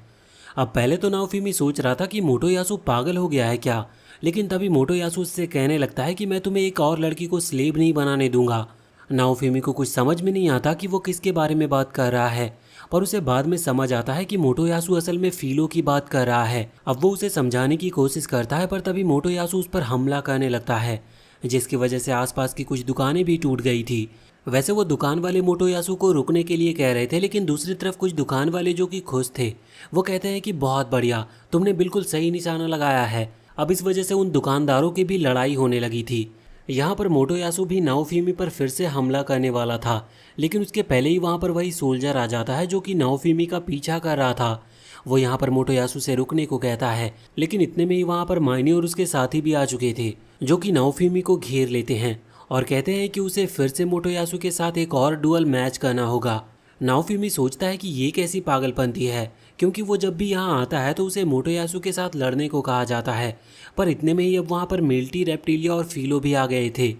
अब पहले तो नाओफिमी सोच रहा था कि मोटोयासु पागल हो गया है क्या, लेकिन तभी मोटोयासु उससे कहने लगता है कि मैं तुम्हें एक और लड़की को स्लेव नहीं बनाने दूंगा। नाओफिमी को कुछ समझ में नहीं आता कि वो किसके बारे में बात कर रहा है, पर उसे बाद में समझ आता है कि मोटोयासु असल में फीलो की बात कर रहा है। अब वो उसे समझाने की कोशिश करता है, पर तभी मोटोयासु उस पर हमला करने लगता है, जिसकी वजह से आसपास की कुछ दुकानें भी टूट गई थी। वैसे वो दुकान वाले मोटोयासु को रुकने के लिए कह रहे थे, लेकिन दूसरी तरफ कुछ दुकान वाले जो कि खुश थे, वो कहते हैं कि बहुत बढ़िया, तुमने बिल्कुल सही निशाना लगाया है। अब इस वजह से उन दुकानदारों की भी लड़ाई होने लगी थी। यहाँ पर मोटोयासु भी नाओफिमी पर फिर से हमला करने वाला था, लेकिन उसके पहले ही वहाँ पर वही सोल्जर आ जाता है जो कि नाओफिमी का पीछा कर रहा था। वो यहाँ पर मोटोयासु से रुकने को कहता है, लेकिन इतने में ही वहाँ पर माइनी और उसके साथी भी आ चुके थे, जो कि नाओफिमी को घेर लेते हैं और कहते हैं कि उसे फिर से मोटोयासु के साथ एक और डुअल मैच करना होगा। नाओफिमी सोचता है कि ये कैसी पागलपंती है, क्योंकि वो जब भी यहाँ आता है तो उसे मोटोयासु के साथ लड़ने को कहा जाता है। पर इतने में ही अब वहाँ पर मिल्टी, रेप्टिलिया और फीलो भी आ गए थे।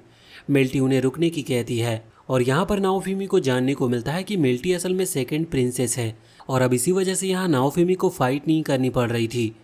मिल्टी उन्हें रुकने की कहती है और यहाँ पर नाओफिमी को जानने को मिलता है कि मिल्टी असल में सेकंड प्रिंसेस है और अब इसी वजह से यहाँ नाओफिमी को फाइट नहीं करनी पड़ रही थी।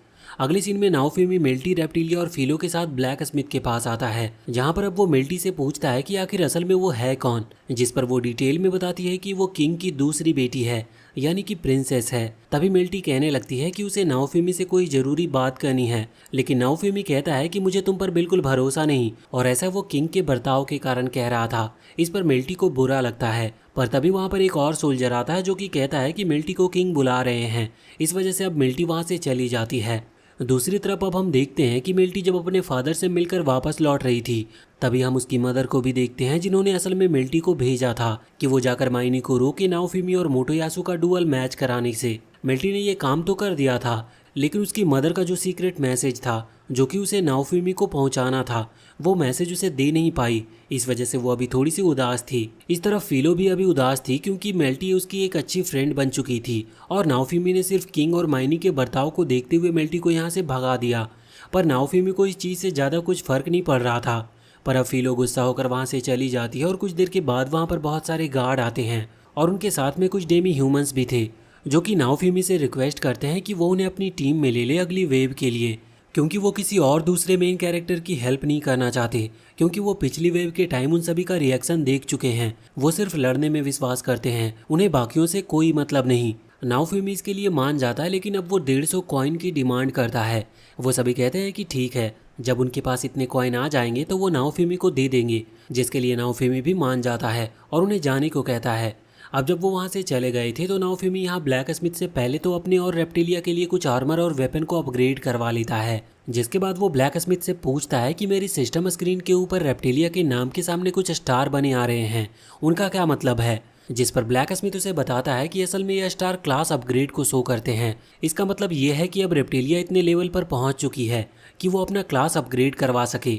अगले सीन में नाओफिमी मिल्टी, रेप्टिलिया और फीलो के साथ ब्लैक स्मिथ के पास आता है, जहाँ पर अब वो मिल्टी से पूछता है कि आखिर असल में वो है कौन, जिस पर वो डिटेल में बताती है कि वो किंग की दूसरी बेटी है, यानी कि प्रिंसेस है। तभी मिल्टी कहने लगती है कि उसे नाओफिमी से कोई जरूरी बात करनी है, लेकिन नाओफिमी कहता है कि मुझे तुम पर बिल्कुल भरोसा नहीं, और ऐसा वो किंग के बर्ताव के कारण कह रहा था। इस पर मिल्टी को बुरा लगता है, पर तभी वहाँ पर एक और सोल्जर आता है जो कि कहता है कि मिल्टी को किंग बुला रहे हैं। इस वजह से अब मिल्टी वहाँ से चली जाती है। दूसरी तरफ अब हम देखते हैं कि मिल्टी जब अपने फादर से मिलकर वापस लौट रही थी, तभी हम उसकी मदर को भी देखते हैं, जिन्होंने असल में मिल्टी को भेजा था कि वो जाकर माइनी को रोके नाओफिमी और मोटोयासु का डुअल मैच कराने से। मिल्टी ने ये काम तो कर दिया था, लेकिन उसकी मदर का जो सीक्रेट मैसेज था जो कि उसे नाओफिमी को पहुंचाना था, वो मैसेज उसे दे नहीं पाई। इस वजह से वो अभी थोड़ी सी उदास थी। इस तरफ फीलो भी अभी उदास थी, क्योंकि मेल्टी उसकी एक अच्छी फ्रेंड बन चुकी थी और नाओफिमी ने सिर्फ किंग और माइनी के बर्ताव को देखते हुए मेल्टी को यहाँ से भगा दिया। पर नाओफिमी को इस चीज़ से ज़्यादा कुछ फर्क नहीं पड़ रहा था। पर अब फीलो गुस्सा होकर वहाँ से चली जाती है और कुछ देर के बाद वहाँ पर बहुत सारे गार्ड आते हैं और उनके साथ में कुछ डेमी ह्यूमंस भी थे, जो कि नाओफिमी से रिक्वेस्ट करते हैं कि वो उन्हें अपनी टीम में ले ले अगली वेव के लिए, क्योंकि वो किसी और दूसरे मेन कैरेक्टर की हेल्प नहीं करना चाहते, क्योंकि वो पिछली वेव के टाइम उन सभी का रिएक्शन देख चुके हैं। वो सिर्फ लड़ने में विश्वास करते हैं, उन्हें बाकियों से कोई मतलब नहीं। नाओफिमी इसके लिए मान जाता है, लेकिन अब वो 150 कॉइन की डिमांड करता है। वो सभी कहते हैं कि ठीक है, जब उनके पास इतने कॉइन आ जाएंगे तो वो नाओफिमी को दे देंगे, जिसके लिए नाओफिमी भी मान जाता है और उन्हें जाने को कहता है। अब जब वो वहाँ से चले गए थे तो नाओफिमी यहाँ ब्लैक स्मिथ से पहले तो अपने और रेप्टिलिया के लिए कुछ आर्मर और वेपन को अपग्रेड करवा लेता है, जिसके बाद वो ब्लैक स्मिथ से पूछता है कि मेरी सिस्टम स्क्रीन के ऊपर रेप्टिलिया के नाम के सामने कुछ स्टार बने आ रहे हैं, उनका क्या मतलब है। जिस पर ब्लैक स्मिथ उसे बताता है कि असल में यह स्टार क्लास अपग्रेड को शो करते हैं। इसका मतलब ये है कि अब रेप्टिलिया इतने लेवल पर पहुँच चुकी है कि वो अपना क्लास अपग्रेड करवा सके।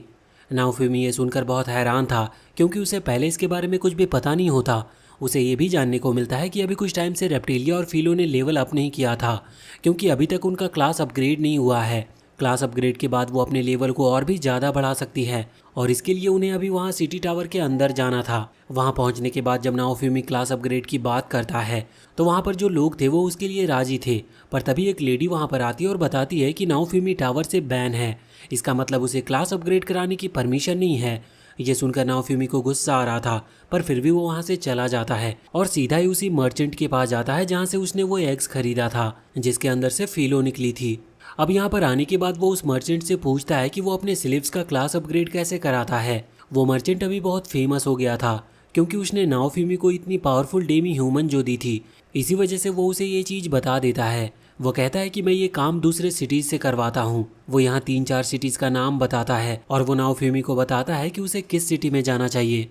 नाओफिमी ये सुनकर बहुत हैरान था, क्योंकि उसे पहले इसके बारे में कुछ भी पता नहीं होता। उसे ये भी जानने को मिलता है कि अभी कुछ टाइम से रेप्टिलिया और फीलो ने लेवल अप नहीं किया था, क्योंकि अभी तक उनका क्लास अपग्रेड नहीं हुआ है। क्लास अपग्रेड के बाद वो अपने लेवल को और भी ज़्यादा बढ़ा सकती है, और इसके लिए उन्हें अभी वहाँ सिटी टावर के अंदर जाना था। वहाँ पहुँचने के बाद जब नाओफिमी क्लास अपग्रेड की बात करता है तो वहाँ पर जो लोग थे वो उसके लिए राजी थे, पर तभी एक लेडी वहाँ पर आती है और बताती है कि नाओफिमी टावर से बैन है, इसका मतलब उसे क्लास अपग्रेड कराने की परमिशन नहीं है। ये सुनकर नाओफिमी को गुस्सा आ रहा था, पर फिर भी वो वहाँ से चला जाता है और सीधा ही उसी मर्चेंट के पास जाता है जहाँ से उसने वो एग्स खरीदा था, जिसके अंदर से फीलो निकली थी। अब यहाँ पर आने के बाद वो उस मर्चेंट से पूछता है कि वो अपने स्लेव्स का क्लास अपग्रेड कैसे कराता है। वो मर्चेंट अभी बहुत फेमस हो गया था, क्योंकि उसने नाओफिमी को इतनी पावरफुल डेमी ह्यूमन जो दी थी, इसी वजह से वो उसे ये चीज़ बता देता है। वो कहता है कि मैं ये काम दूसरे सिटीज़ से करवाता हूँ। वो यहाँ 3-4 सिटीज़ का नाम बताता है और वो नाओफिमी को बताता है कि उसे किस सिटी में जाना चाहिए।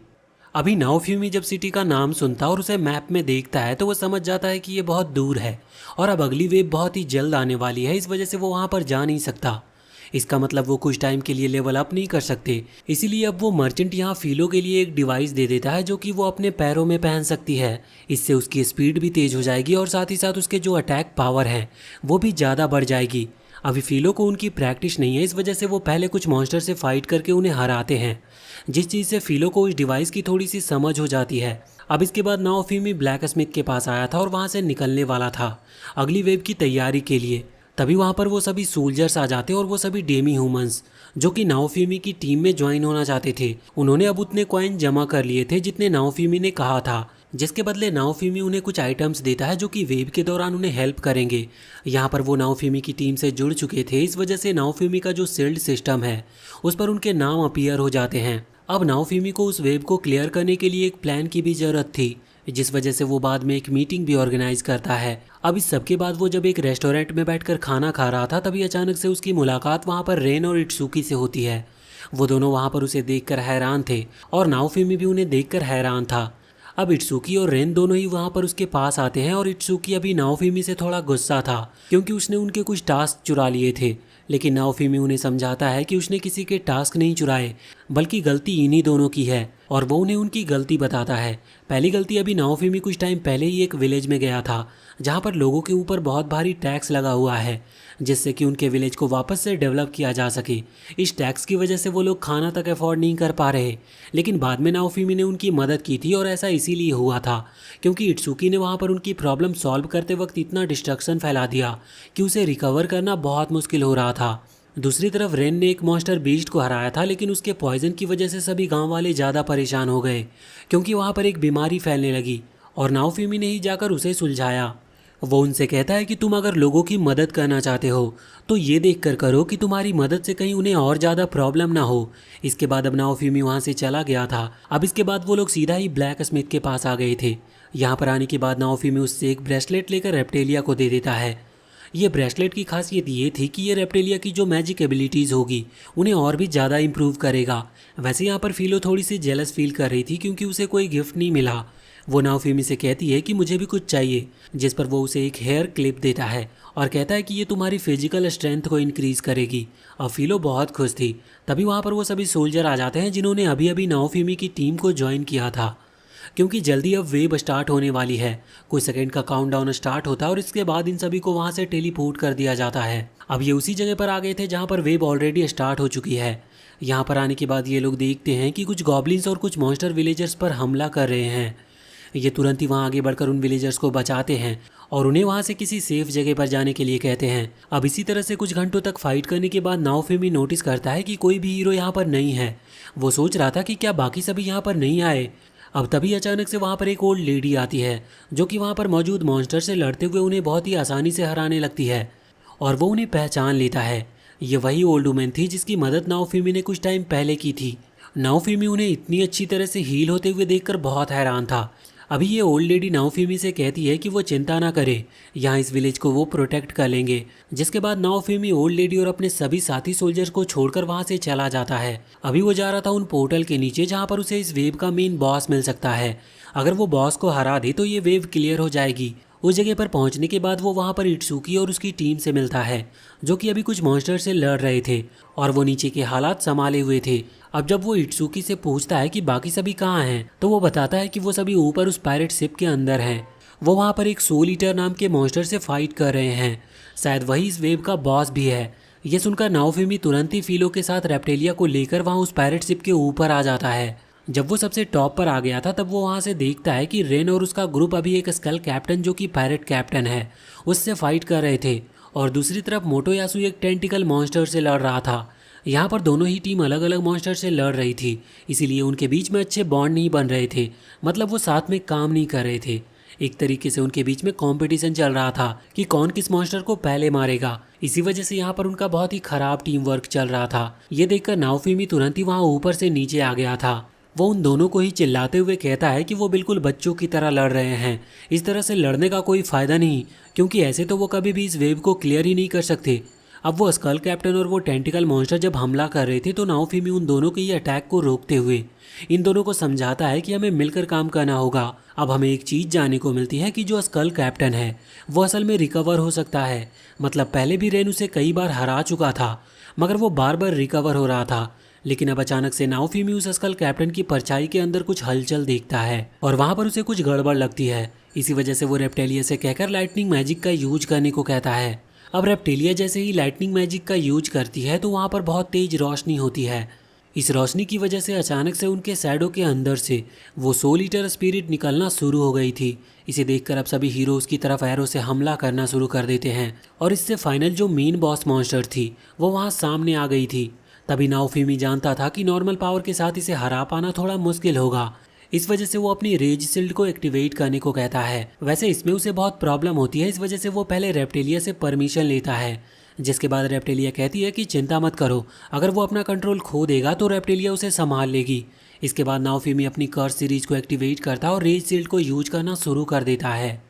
अभी नाओफिमी जब सिटी का नाम सुनता और उसे मैप में देखता है तो वो समझ जाता है कि ये बहुत दूर है और अब अगली वेव बहुत ही जल्द आने वाली है, इस वजह से वो वहाँ पर जा नहीं सकता। इसका मतलब वो कुछ टाइम के लिए लेवल अप नहीं कर सकते। इसीलिए अब वो मर्चेंट यहाँ फीलो के लिए एक डिवाइस दे देता है जो कि वो अपने पैरों में पहन सकती है। इससे उसकी स्पीड भी तेज हो जाएगी और साथ ही साथ उसके जो अटैक पावर है वो भी ज़्यादा बढ़ जाएगी। अभी फीलो को उनकी प्रैक्टिस नहीं है, इस वजह से वो पहले कुछ मॉन्स्टर से फाइट करके उन्हें हराते हैं, जिस चीज़ से फीलो को उस डिवाइस की थोड़ी सी समझ हो जाती है। अब इसके बाद नाओफिमी ब्लैक स्मिथ के पास आया था और वहाँ से निकलने वाला था अगली वेव की तैयारी के लिए। तभी वहाँ पर वो सभी सोल्जर्स आ जाते और वो सभी डेमी ह्यूमंस जो कि नाओफिमी की टीम में ज्वाइन होना चाहते थे। उन्होंने अब उतने कॉइन जमा कर लिए थे जितने नाओफिमी ने कहा था, जिसके बदले नाओफिमी उन्हें कुछ आइटम्स देता है जो कि वेव के दौरान उन्हें हेल्प करेंगे। यहाँ पर वो नाओफिमी की टीम से जुड़ चुके थे, इस वजह से नाओफिमी का जो शील्ड सिस्टम है उस पर उनके नाम अपीयर हो जाते हैं। अब नाओफिमी को उस वेव को क्लियर करने के लिए एक प्लान की भी ज़रूरत थी, जिस वजह से वो बाद में एक मीटिंग भी ऑर्गेनाइज करता है। अब इस सब के बाद वो जब एक रेस्टोरेंट में बैठकर खाना खा रहा था तभी अचानक से उसकी मुलाकात वहाँ पर रेन और इट्सुकी से होती है। वो दोनों वहाँ पर उसे देखकर हैरान थे और नाओफिमी भी उन्हें देखकर हैरान था। अब इट्सुकी और रेन दोनों ही वहाँ पर उसके पास आते हैं और इट्सुकी अभी नाओफिमी से थोड़ा गुस्सा था क्योंकि उसने उनके कुछ टास्क चुरा लिए थे, लेकिन नाओफिमी उन्हें समझाता है कि उसने किसी के टास्क नहीं चुराए बल्कि गलती इन्हीं दोनों की है और वो उन्हें उनकी गलती बताता है। पहली गलती अभी नाओफिमी कुछ टाइम पहले ही एक विलेज में गया था जहाँ पर लोगों के ऊपर बहुत भारी टैक्स लगा हुआ है, जिससे कि उनके विलेज को वापस से डेवलप किया जा सके। इस टैक्स की वजह से वो लोग खाना तक अफोर्ड नहीं कर पा रहे, लेकिन बाद में नाओफिमी ने उनकी मदद की थी और ऐसा इसीलिए हुआ था क्योंकि इट्सुकी ने वहाँ पर उनकी प्रॉब्लम सॉल्व करते वक्त इतना डिस्ट्रक्शन फैला दिया कि उसे रिकवर करना बहुत मुश्किल हो रहा था। दूसरी तरफ रेन ने एक मॉन्स्टर बीस्ट को हराया था, लेकिन उसके पॉइजन की वजह से सभी गांव वाले ज़्यादा परेशान हो गए क्योंकि वहाँ पर एक बीमारी फैलने लगी और नाओफिमी ने ही जाकर उसे सुलझाया। वो उनसे कहता है कि तुम अगर लोगों की मदद करना चाहते हो तो ये देख कर करो कि तुम्हारी मदद से कहीं उन्हें और ज़्यादा प्रॉब्लम ना हो। इसके बाद अब नाओफिमी वहाँ से चला गया था। अब इसके बाद वो लोग सीधा ही ब्लैक स्मिथ के पास आ गए थे। यहाँ पर आने के बाद नाओफिमी उससे एक ब्रेसलेट लेकर रेप्टेलिया को दे देता है। ये ब्रेसलेट की खासियत ये थी कि ये रेप्टेलिया की जो मैजिक एबिलिटीज़ होगी उन्हें और भी ज़्यादा इंप्रूव करेगा। वैसे यहाँ पर फीलो थोड़ी सी जेलस फील कर रही थी क्योंकि उसे कोई गिफ्ट नहीं मिला। वो नाओफिमी से कहती है कि मुझे भी कुछ चाहिए, जिस पर वो उसे एक हेयर क्लिप देता है और कहता है कि ये तुम्हारी फिजिकल स्ट्रेंथ को इंक्रीज़ करेगी। अब फीलो बहुत खुश थी। तभी वहाँ पर वो सभी सोल्जर आ जाते हैं जिन्होंने अभी अभी नाओफिमी की टीम को ज्वाइन किया था, क्योंकि जल्दी अब वेव स्टार्ट होने वाली है। कुछ सेकंड का काउंटडाउन स्टार्ट होता है और इसके बाद इन सभी को वहाँ से टेलीपोर्ट कर दिया जाता है। अब ये उसी जगह पर आ गए थे जहाँ पर वेव ऑलरेडी स्टार्ट हो चुकी है। यहाँ पर आने के बाद ये लोग देखते हैं कि कुछ गॉब्लिन्स और कुछ मॉन्स्टर विलेजर्स पर हमला कर रहे हैं। ये तुरंत ही वहाँ आगे बढ़कर उन विलेजर्स को बचाते हैं और उन्हें वहाँ से किसी सेफ जगह पर जाने के लिए कहते हैं। अब इसी तरह से कुछ घंटों तक फाइट करने के बाद नाओफिमी नोटिस करता है कि कोई भी हीरो यहाँ पर नहीं है। वो सोच रहा था कि क्या बाकी सभी यहाँ पर नहीं आए। अब तभी अचानक से वहाँ पर एक ओल्ड लेडी आती है जो कि वहाँ पर मौजूद मॉन्स्टर से लड़ते हुए उन्हें बहुत ही आसानी से हराने लगती है और वो उन्हें पहचान लेता है। ये वही ओल्ड वुमेन थी जिसकी मदद नाओफिमी ने कुछ टाइम पहले की थी। नाओफिमी उन्हें इतनी अच्छी तरह से हील होते हुए देखकर बहुत हैरान था। अभी ये ओल्ड लेडी नाओफिमी से कहती है कि वो चिंता ना करे, यहाँ इस विलेज को वो प्रोटेक्ट कर लेंगे। जिसके बाद नाओफिमी ओल्ड लेडी और अपने सभी साथी सोल्जर्स को छोड़कर वहाँ से चला जाता है। अभी वो जा रहा था उन पोर्टल के नीचे जहाँ पर उसे इस वेव का मेन बॉस मिल सकता है। अगर वो बॉस को हरा दे तो ये वेव क्लियर हो जाएगी। उस जगह पर पहुंचने के बाद वो वहां पर इट्सुकी और उसकी टीम से मिलता है जो कि अभी कुछ मॉन्स्टर से लड़ रहे थे और वो नीचे के हालात संभाले हुए थे। अब जब वो इट्सुकी से पूछता है कि बाकी सभी कहाँ हैं तो वो बताता है कि वो सभी ऊपर उस पायरेट शिप के अंदर हैं। वो वहाँ पर एक सोल ईटर नाम के मॉन्स्टर से फाइट कर रहे हैं, शायद वही इस वेव का बॉस भी है। ये सुनकर नाओफिमी तुरंत ही फीलो के साथ रेप्टेलिया को लेकर वहाँ उस पायरेट शिप के ऊपर आ जाता है। जब वो सबसे टॉप पर आ गया था तब वो वहाँ से देखता है कि रेन और उसका ग्रुप अभी एक स्कल कैप्टन जो कि पायरेट कैप्टन है उससे फाइट कर रहे थे और दूसरी तरफ मोटोयासु एक टेंटिकल मॉन्स्टर से लड़ रहा था। यहाँ पर दोनों ही टीम अलग अलग मॉन्स्टर से लड़ रही थी, इसीलिए उनके बीच में अच्छे बॉन्ड नहीं बन रहे थे, मतलब वो साथ में काम नहीं कर रहे थे। एक तरीके से उनके बीच में कंपटीशन चल रहा था कि कौन किस मॉन्स्टर को पहले मारेगा। इसी वजह से यहाँ पर उनका बहुत ही खराब टीम वर्क चल रहा था। ये देखकर नाओफिमी तुरंत ही वहाँ ऊपर से नीचे आ गया था। वो उन दोनों को ही चिल्लाते हुए कहता है कि वो बिल्कुल बच्चों की तरह लड़ रहे हैं, इस तरह से लड़ने का कोई फ़ायदा नहीं, क्योंकि ऐसे तो वो कभी भी इस वेव को क्लियर ही नहीं कर सकते। अब वो स्कल कैप्टन और वो टेंटिकल मॉन्स्टर जब हमला कर रहे थे तो नाओफिमी उन दोनों के ही अटैक को रोकते हुए इन दोनों को समझाता है कि हमें मिलकर काम करना होगा। अब हमें एक चीज़ जानने को मिलती है कि जो स्कल कैप्टन है वो असल में रिकवर हो सकता है, मतलब पहले भी रेन उसे कई बार हरा चुका था मगर वो बार बार रिकवर हो रहा था। लेकिन अब अचानक से नाओफिमी उस स्कल कैप्टन की परछाई के अंदर कुछ हलचल देखता है और वहाँ पर उसे कुछ गड़बड़ लगती है। इसी वजह से वो रेप्टेलिया से कहकर लाइटनिंग मैजिक का यूज करने को कहता है। अब रेप्टेलिया जैसे ही लाइटनिंग मैजिक का यूज करती है तो वहाँ पर बहुत तेज रोशनी होती है। इस रोशनी की वजह से अचानक से उनके शैडो के अंदर से वो सोल ईटर स्पिरिट निकलना शुरू हो गई थी। इसे देखकर अब सभी हीरो उसकी तरफ एरो से हमला करना शुरू कर देते हैं और इससे फाइनल जो मेन बॉस मॉन्स्टर थी वो वहाँ सामने आ गई थी। तभी नाओफिमी जानता था कि नॉर्मल पावर के साथ इसे हरा पाना थोड़ा मुश्किल होगा। इस वजह से वो अपनी रेज शील्ड को एक्टिवेट करने को कहता है। वैसे इसमें उसे बहुत प्रॉब्लम होती है, इस वजह से वो पहले रेप्टेलिया से परमिशन लेता है। जिसके बाद रेप्टेलिया कहती है कि चिंता मत करो, अगर वो अपना कंट्रोल खो देगा तो रेप्टेलिया उसे संभाल लेगी। इसके बाद नाओफिमी अपनी कर्स सीरीज को एक्टिवेट करता है और रेज शील्ड को यूज करना शुरू कर देता है।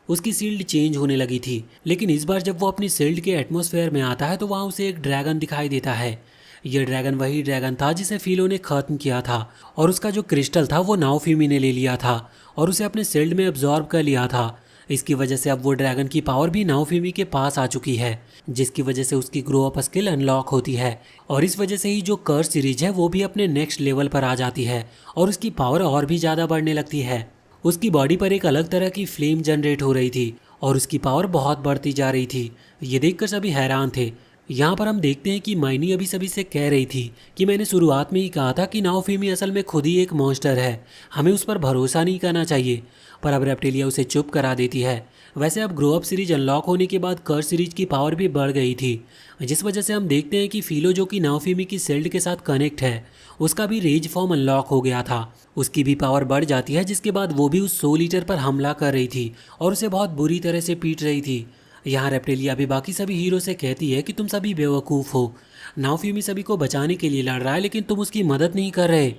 उसकी शील्ड चेंज होने लगी थी, लेकिन इस बार जब वो अपनी शील्ड के एटमॉस्फेयर में आता है तो वहाँ उसे एक ड्रैगन दिखाई देता है। यह ड्रैगन वही ड्रैगन था जिसे फिलो ने खत्म किया था और उसका जो क्रिस्टल था वो नाओफिमी ने ले लिया था और उसे अपने शील्ड में अब्जॉर्ब कर लिया था। इसकी वजह से अब वो ड्रैगन की पावर भी नाओफिमी के पास आ चुकी है, जिसकी वजह से उसकी ग्रो अप स्किल अनलॉक होती है और इस वजह से ही जो कर्स सीरीज है वो भी अपने नेक्स्ट लेवल पर आ जाती है और उसकी पावर और भी ज़्यादा बढ़ने लगती है। उसकी बॉडी पर एक अलग तरह की फ्लेम जनरेट हो रही थी और उसकी पावर बहुत बढ़ती जा रही थी। ये देखकर सभी हैरान थे। यहाँ पर हम देखते हैं कि माइनी अभी सभी से कह रही थी कि मैंने शुरुआत में ही कहा था कि नाओफिमी असल में खुद ही एक मॉन्स्टर है, हमें उस पर भरोसा नहीं करना चाहिए। पर अब रेप्टेलिया उसे चुप करा देती है। वैसे अब ग्रो अप सीरीज अनलॉक होने के बाद कर्स सीरीज की पावर भी बढ़ गई थी, जिस वजह से हम देखते हैं कि फिलो जो कि नाओफिमी की शील्ड के साथ कनेक्ट है उसका भी रेज फॉर्म अनलॉक हो गया था। उसकी भी पावर बढ़ जाती है, जिसके बाद वो भी उस सोल ईटर पर हमला कर रही थी और उसे बहुत बुरी तरह से पीट रही थी। यहाँ रेप्टेलिया भी बाकी सभी हीरो से कहती है कि तुम सभी बेवकूफ़ हो, नाओफिमी सभी को बचाने के लिए लड़ रहा है लेकिन तुम उसकी मदद नहीं कर रहे।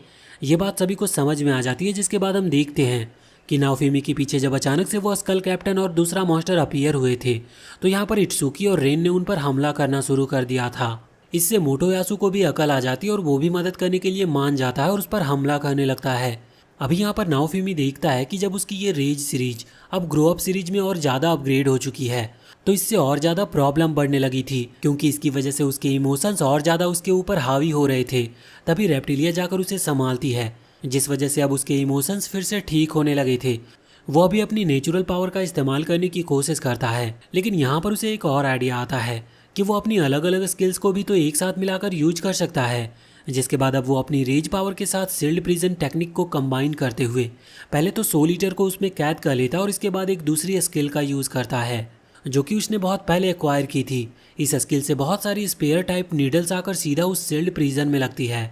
ये बात सभी को समझ में आ जाती है, जिसके बाद हम देखते हैं कि नाओफिमी के पीछे जब अचानक से वो स्कल कैप्टन और दूसरा मॉन्स्टर अपीयर हुए थे तो यहाँ पर इट्सुकी और रेन ने उन पर हमला करना शुरू कर दिया था। इससे मोटोयासु को भी अकल आ जाती है और वो भी मदद करने के लिए मान जाता है और उस पर हमला करने लगता है। अभी यहाँ पर नाओफिमी देखता है कि जब उसकी ये रेज सीरीज अब ग्रो अप सीरीज में और ज़्यादा अपग्रेड हो चुकी है तो इससे और ज़्यादा प्रॉब्लम बढ़ने लगी थी, क्योंकि इसकी वजह से उसके इमोशंस और ज़्यादा उसके ऊपर हावी हो रहे थे। तभी रेप्टेलिया जाकर उसे संभालती है, जिस वजह से अब उसके इमोशंस फिर से ठीक होने लगे थे। वो अभी अपनी नेचुरल पावर का इस्तेमाल करने की कोशिश करता है, लेकिन यहाँ पर उसे एक और आइडिया आता है कि वो अपनी अलग अलग स्किल्स को भी तो एक साथ मिलाकर यूज कर सकता है। जिसके बाद अब वो अपनी रेज पावर के साथ सील्ड प्रिजन टेक्निक को कंबाइन करते हुए पहले तो सोल ईटर को उसमें कैद कर लेता है और इसके बाद एक दूसरी स्किल का यूज़ करता है जो कि उसने बहुत पहले एक्वायर की थी। इस स्किल से बहुत सारी स्पेयर टाइप नीडल्स आकर सीधा उस सील्ड प्रिजन में लगती है,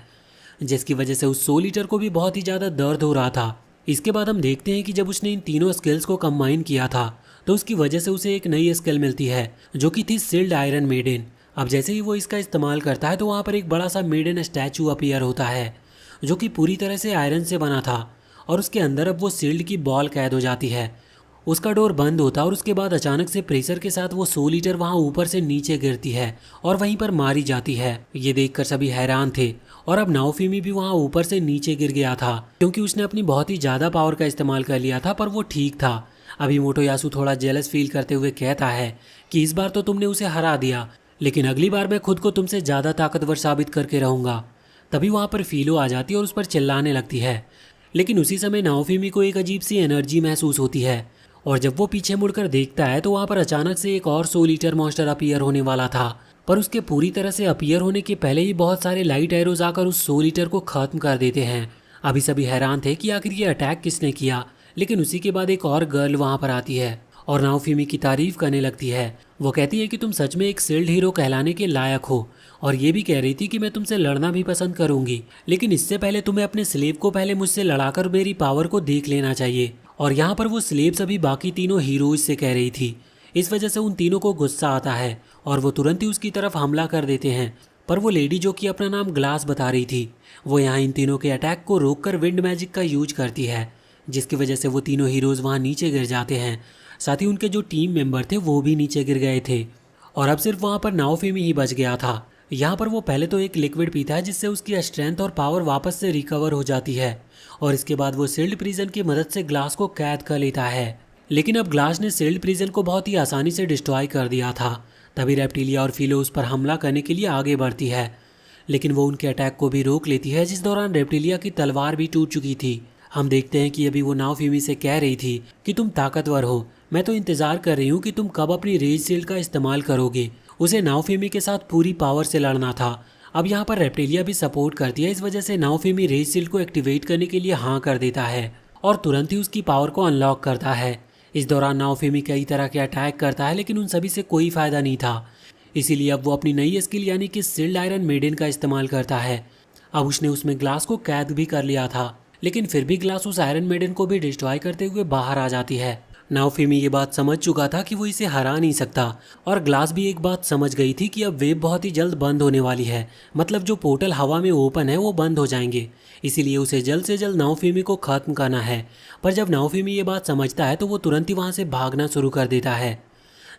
जिसकी वजह से उस सोल ईटर को भी बहुत ही ज़्यादा दर्द हो रहा था। इसके बाद हम देखते हैं कि जब उसने इन तीनों स्किल्स को कंबाइन किया था तो उसकी वजह से उसे एक नई स्किल मिलती है जो कि थी सील्ड आयरन मेडन। अब जैसे ही वो इसका इस्तेमाल करता है तो वहाँ पर एक बड़ा सा मेडन स्टैचू अपीयर होता है जो कि पूरी तरह से आयरन से बना था और उसके अंदर अब वो सील्ड की बॉल कैद हो जाती है। उसका डोर बंद होता है और उसके बाद अचानक से प्रेशर के साथ वो सोल ईटर वहाँ ऊपर से नीचे गिरती है और वहीं पर मारी जाती है। ये देखकर सभी हैरान थे और अब नाओफिमी भी वहाँ ऊपर से नीचे गिर गया था, क्योंकि उसने अपनी बहुत ही ज़्यादा पावर का इस्तेमाल कर लिया था, पर वो ठीक था। अभी मोटोयासु थोड़ा जेलस फील करते हुए कहता है कि इस बार तो तुमने उसे हरा दिया, लेकिन अगली बार मैं खुद को तुमसे ज़्यादा ताकतवर साबित करके रहूँगा। तभी वहाँ पर फिलो आ जाती है और उस पर चिल्लाने लगती है, लेकिन उसी समय नाओफिमी को एक अजीब सी एनर्जी महसूस होती है और जब वो पीछे मुड़कर देखता है तो वहाँ पर अचानक से एक और सोल ईटर मॉन्स्टर अपीयर होने वाला था, पर उसके पूरी तरह से अपीयर होने के पहले ही बहुत सारे लाइट एरोज आकर उस सोल ईटर को खत्म कर देते हैं। अभी सभी हैरान थे कि आखिर ये अटैक किसने किया, लेकिन उसी के बाद एक और गर्ल वहाँ पर आती है और नाओफिमी की तारीफ करने लगती है। वो कहती है कि तुम सच में एक सील्ड हीरो कहलाने के लायक हो, और ये भी कह रही थी कि मैं तुमसे लड़ना भी पसंद करूंगी, लेकिन इससे पहले तुम्हें अपने स्लेव को पहले मुझसे लड़ाकर मेरी पावर को देख लेना चाहिए। और यहाँ पर वो स्लेव्स अभी बाकी तीनों हीरोज से कह रही थी। इस वजह से उन तीनों को गुस्सा आता है और वो तुरंत ही उसकी तरफ हमला कर देते हैं, पर वो लेडी जो कि अपना नाम ग्लास बता रही थी वो यहाँ इन तीनों के अटैक को रोककर विंड मैजिक का यूज करती है, जिसकी वजह से वो तीनों हीरोज़ वहाँ नीचे गिर जाते हैं। साथ ही उनके जो टीम मेंबर थे वो भी नीचे गिर गए थे और अब सिर्फ वहाँ पर नाओफिमी ही बच गया था। यहाँ पर वो पहले तो एक लिक्विड पीता है जिससे उसकी स्ट्रेंथ और पावर वापस से रिकवर हो जाती है और इसके बाद वो सील्ड प्रिजन की मदद से ग्लास को कैद कर लेता है। लेकिन अब ग्लास ने सील्ड प्रिजन को बहुत ही आसानी से डिस्ट्रॉय कर दिया था। तभी रेप्टिलिया और फिलो उस पर हमला करने के लिए आगे बढ़ती है, लेकिन वो उनके अटैक को भी रोक लेती है, जिस दौरान रेप्टिलिया की तलवार भी टूट चुकी थी। हम देखते हैं कि अभी वो नाओफिमी से कह रही थी कि तुम ताकतवर हो, मैं तो इंतज़ार कर रही हूँ कि तुम कब अपनी रेज शील्ड का इस्तेमाल करोगे। उसे नाओफिमी के साथ पूरी पावर से लड़ना था। अब यहाँ पर रेप्टिलिया भी सपोर्ट करती है, इस वजह से नाओफिमी रेज शील्ड को एक्टिवेट करने के लिए हाँ कर देता है और तुरंत ही उसकी पावर को अनलॉक करता है। इस दौरान नाओफिमी कई तरह के अटैक करता है, लेकिन उन सभी से कोई फ़ायदा नहीं था। इसीलिए अब वो अपनी नई स्किल यानी कि सील्ड आयरन मेडन का इस्तेमाल करता है। अब उसने उसमें ग्लास को कैद भी कर लिया था, लेकिन फिर भी ग्लास उस आयरन मेडन को भी डिस्ट्रॉय करते हुए बाहर आ जाती है। नाओफिमी ये बात समझ चुका था कि वो इसे हरा नहीं सकता, और ग्लास भी एक बात समझ गई थी कि अब वेव बहुत ही जल्द बंद होने वाली है, मतलब जो पोर्टल हवा में ओपन है वो बंद हो जाएंगे। इसीलिए उसे जल्द से जल्द नाओफिमी को खत्म करना है। पर जब नाओफिमी ये बात समझता है तो वो तुरंत ही वहाँ से भागना शुरू कर देता है।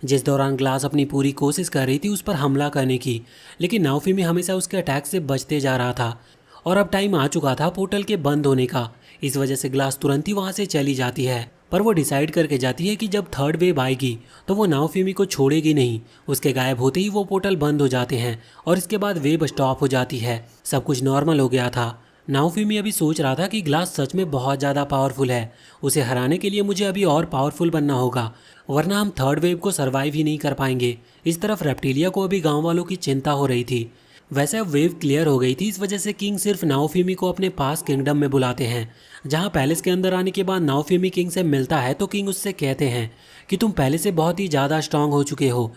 जिस दौरान ग्लास अपनी पूरी कोशिश कर रही थी उस पर हमला करने की, लेकिन नाओफिमी हमेशा उसके अटैक से बचते जा रहा था और अब टाइम आ चुका था पोर्टल के बंद होने का। इस वजह से ग्लास तुरंत ही वहाँ से चली जाती है, पर वो डिसाइड करके जाती है कि जब थर्ड वेव आएगी तो वो नाओफिमी को छोड़ेगी नहीं। उसके गायब होते ही वो पोर्टल बंद हो जाते हैं और इसके बाद वेव स्टॉप हो जाती है। सब कुछ नॉर्मल हो गया था। नाओफिमी अभी सोच रहा था कि ग्लास सच में बहुत ज़्यादा पावरफुल है, उसे हराने के लिए मुझे अभी और पावरफुल बनना होगा, वरना हम थर्ड वेव को सरवाइव ही नहीं कर पाएंगे। इस तरफ रेप्टिलिया को अभी गांव वालों की चिंता हो रही थी। वैसे अब वेव क्लियर हो गई थी, इस वजह से किंग सिर्फ नाओफिमी को अपने पास किंगडम में बुलाते हैं, जहां पैलेस के अंदर आने के बाद नाओफिमी किंग से मिलता है तो किंग उससे कहते हैं कि तुम पहले से बहुत ही ज़्यादा स्ट्रांग हो चुके हो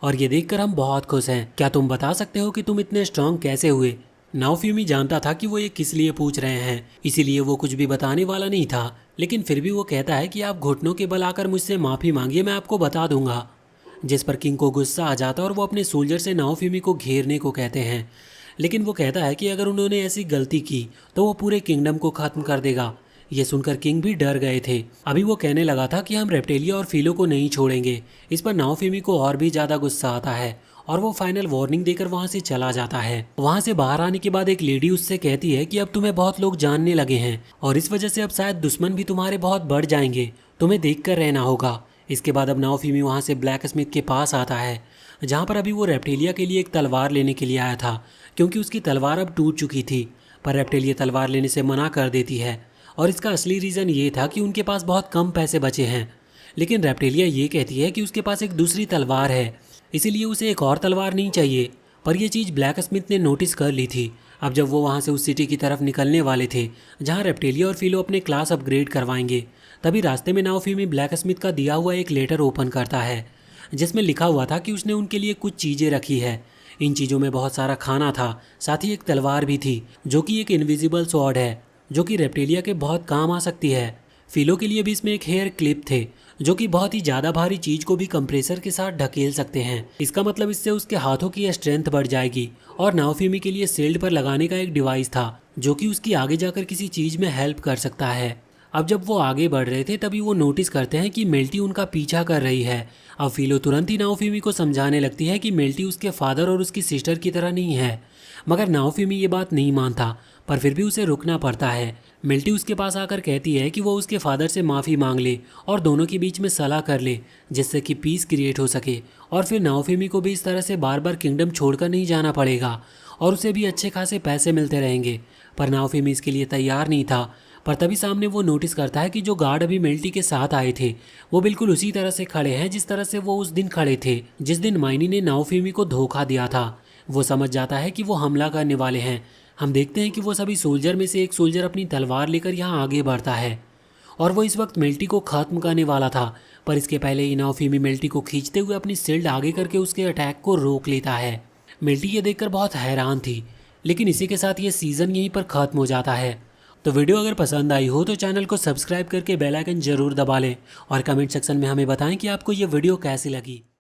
और ये देखकर हम बहुत खुश हैं। क्या तुम बता सकते हो कि तुम इतने स्ट्रांग कैसे हुए? नाओफिमी जानता था कि वो ये किस लिए पूछ रहे हैं, इसीलिए वो कुछ भी बताने वाला नहीं था, लेकिन फिर भी वो कहता है कि आप घुटनों के बल आकर मुझसे माफ़ी मांगिए, मैं आपको बता दूंगा। जिस पर किंग को गुस्सा आ जाता है और वो अपने सोल्जर से नाओफिमी को घेरने को कहते हैं, लेकिन वो कहता है कि अगर उन्होंने ऐसी गलती की तो वो पूरे किंगडम को ख़त्म कर देगा। ये सुनकर किंग भी डर गए थे। अभी वो कहने लगा था कि हम रेप्टिलिया और फिलो को नहीं छोड़ेंगे। इस पर नाओफिमी को और भी ज़्यादा गुस्सा आता है और वो फाइनल वार्निंग देकर वहाँ से चला जाता है। वहाँ से बाहर आने के बाद एक लेडी उससे कहती है कि अब तुम्हें बहुत लोग जानने लगे हैं और इस वजह से अब शायद दुश्मन भी तुम्हारे बहुत बढ़ जाएंगे, तुम्हें देख कर रहना होगा। इसके बाद अब नाओफिमी वहाँ से ब्लैक स्मिथ के पास आता है, जहाँ पर अभी वो रेप्टिलिया के लिए एक तलवार लेने के लिए आया था, क्योंकि उसकी तलवार अब टूट चुकी थी। पर रेप्टिलिया तलवार लेने से मना कर देती है और इसका असली रीज़न ये था कि उनके पास बहुत कम पैसे बचे हैं। लेकिन रेप्टिलिया ये कहती है कि उसके पास एक दूसरी तलवार है, इसीलिए उसे एक और तलवार नहीं चाहिए। पर यह चीज़ ब्लैक स्मिथ ने नोटिस कर ली थी। अब जब वो वहाँ से उस सिटी की तरफ निकलने वाले थे जहाँ रेप्टिलिया और फिलो अपने क्लास अपग्रेड करवाएंगे, तभी रास्ते में नाओफिमी ब्लैक स्मिथ का दिया हुआ एक लेटर ओपन करता है, जिसमें लिखा हुआ था कि उसने उनके लिए कुछ चीज़ें रखी है। इन चीज़ों में बहुत सारा खाना था, साथ ही एक तलवार भी थी जो कि एक इनविजिबल स्वॉर्ड है, जो कि रेप्टिलिया के बहुत काम आ सकती है। फिलो के लिए भी इसमें एक हेयर क्लिप थे, जो कि बहुत ही ज़्यादा भारी चीज़ को भी कंप्रेसर के साथ ढकेल सकते हैं। इसका मतलब इससे उसके हाथों की स्ट्रेंथ बढ़ जाएगी। और नाओफिमी के लिए शील्ड पर लगाने का एक डिवाइस था, जो कि उसकी आगे जाकर किसी चीज़ में हेल्प कर सकता है। अब जब वो आगे बढ़ रहे थे तभी वो नोटिस करते हैं कि मेल्टी उनका पीछा कर रही है। अब फिलो तुरंत ही नाओफिमी को समझाने लगती है कि मेल्टी उसके फादर और उसकी सिस्टर की तरह नहीं है, मगर नाओफिमी ये बात नहीं मानता, पर फिर भी उसे रुकना पड़ता है। मिल्टी उसके पास आकर कहती है कि वो उसके फादर से माफ़ी मांग ले और दोनों के बीच में सलाह कर ले, जिससे कि पीस क्रिएट हो सके और फिर नाओफिमी को भी इस तरह से बार बार किंगडम छोड़कर नहीं जाना पड़ेगा और उसे भी अच्छे खासे पैसे मिलते रहेंगे। पर नाओफिमी इसके लिए तैयार नहीं था। पर तभी सामने वो नोटिस करता है कि जो गार्ड अभी मिल्टी के साथ आए थे वो बिल्कुल उसी तरह से खड़े हैं जिस तरह से वो उस दिन खड़े थे जिस दिन माइनी ने नाओफिमी को धोखा दिया था। वो समझ जाता है कि वो हमला करने वाले हैं। हम देखते हैं कि वो सभी सोल्जर में से एक सोल्जर अपनी तलवार लेकर यहाँ आगे बढ़ता है और वो इस वक्त मिल्टी को ख़त्म करने वाला था, पर इसके पहले ही नाओफिमी मिल्टी को खींचते हुए अपनी शील्ड आगे करके उसके अटैक को रोक लेता है। मिल्टी ये देखकर बहुत हैरान थी। लेकिन इसी के साथ ये सीज़न यहीं पर ख़त्म हो जाता है। तो वीडियो अगर पसंद आई हो तो चैनल को सब्सक्राइब करके बेल आइकन ज़रूर दबा लें और कमेंट सेक्शन में हमें बताएं कि आपको ये वीडियो कैसी लगी।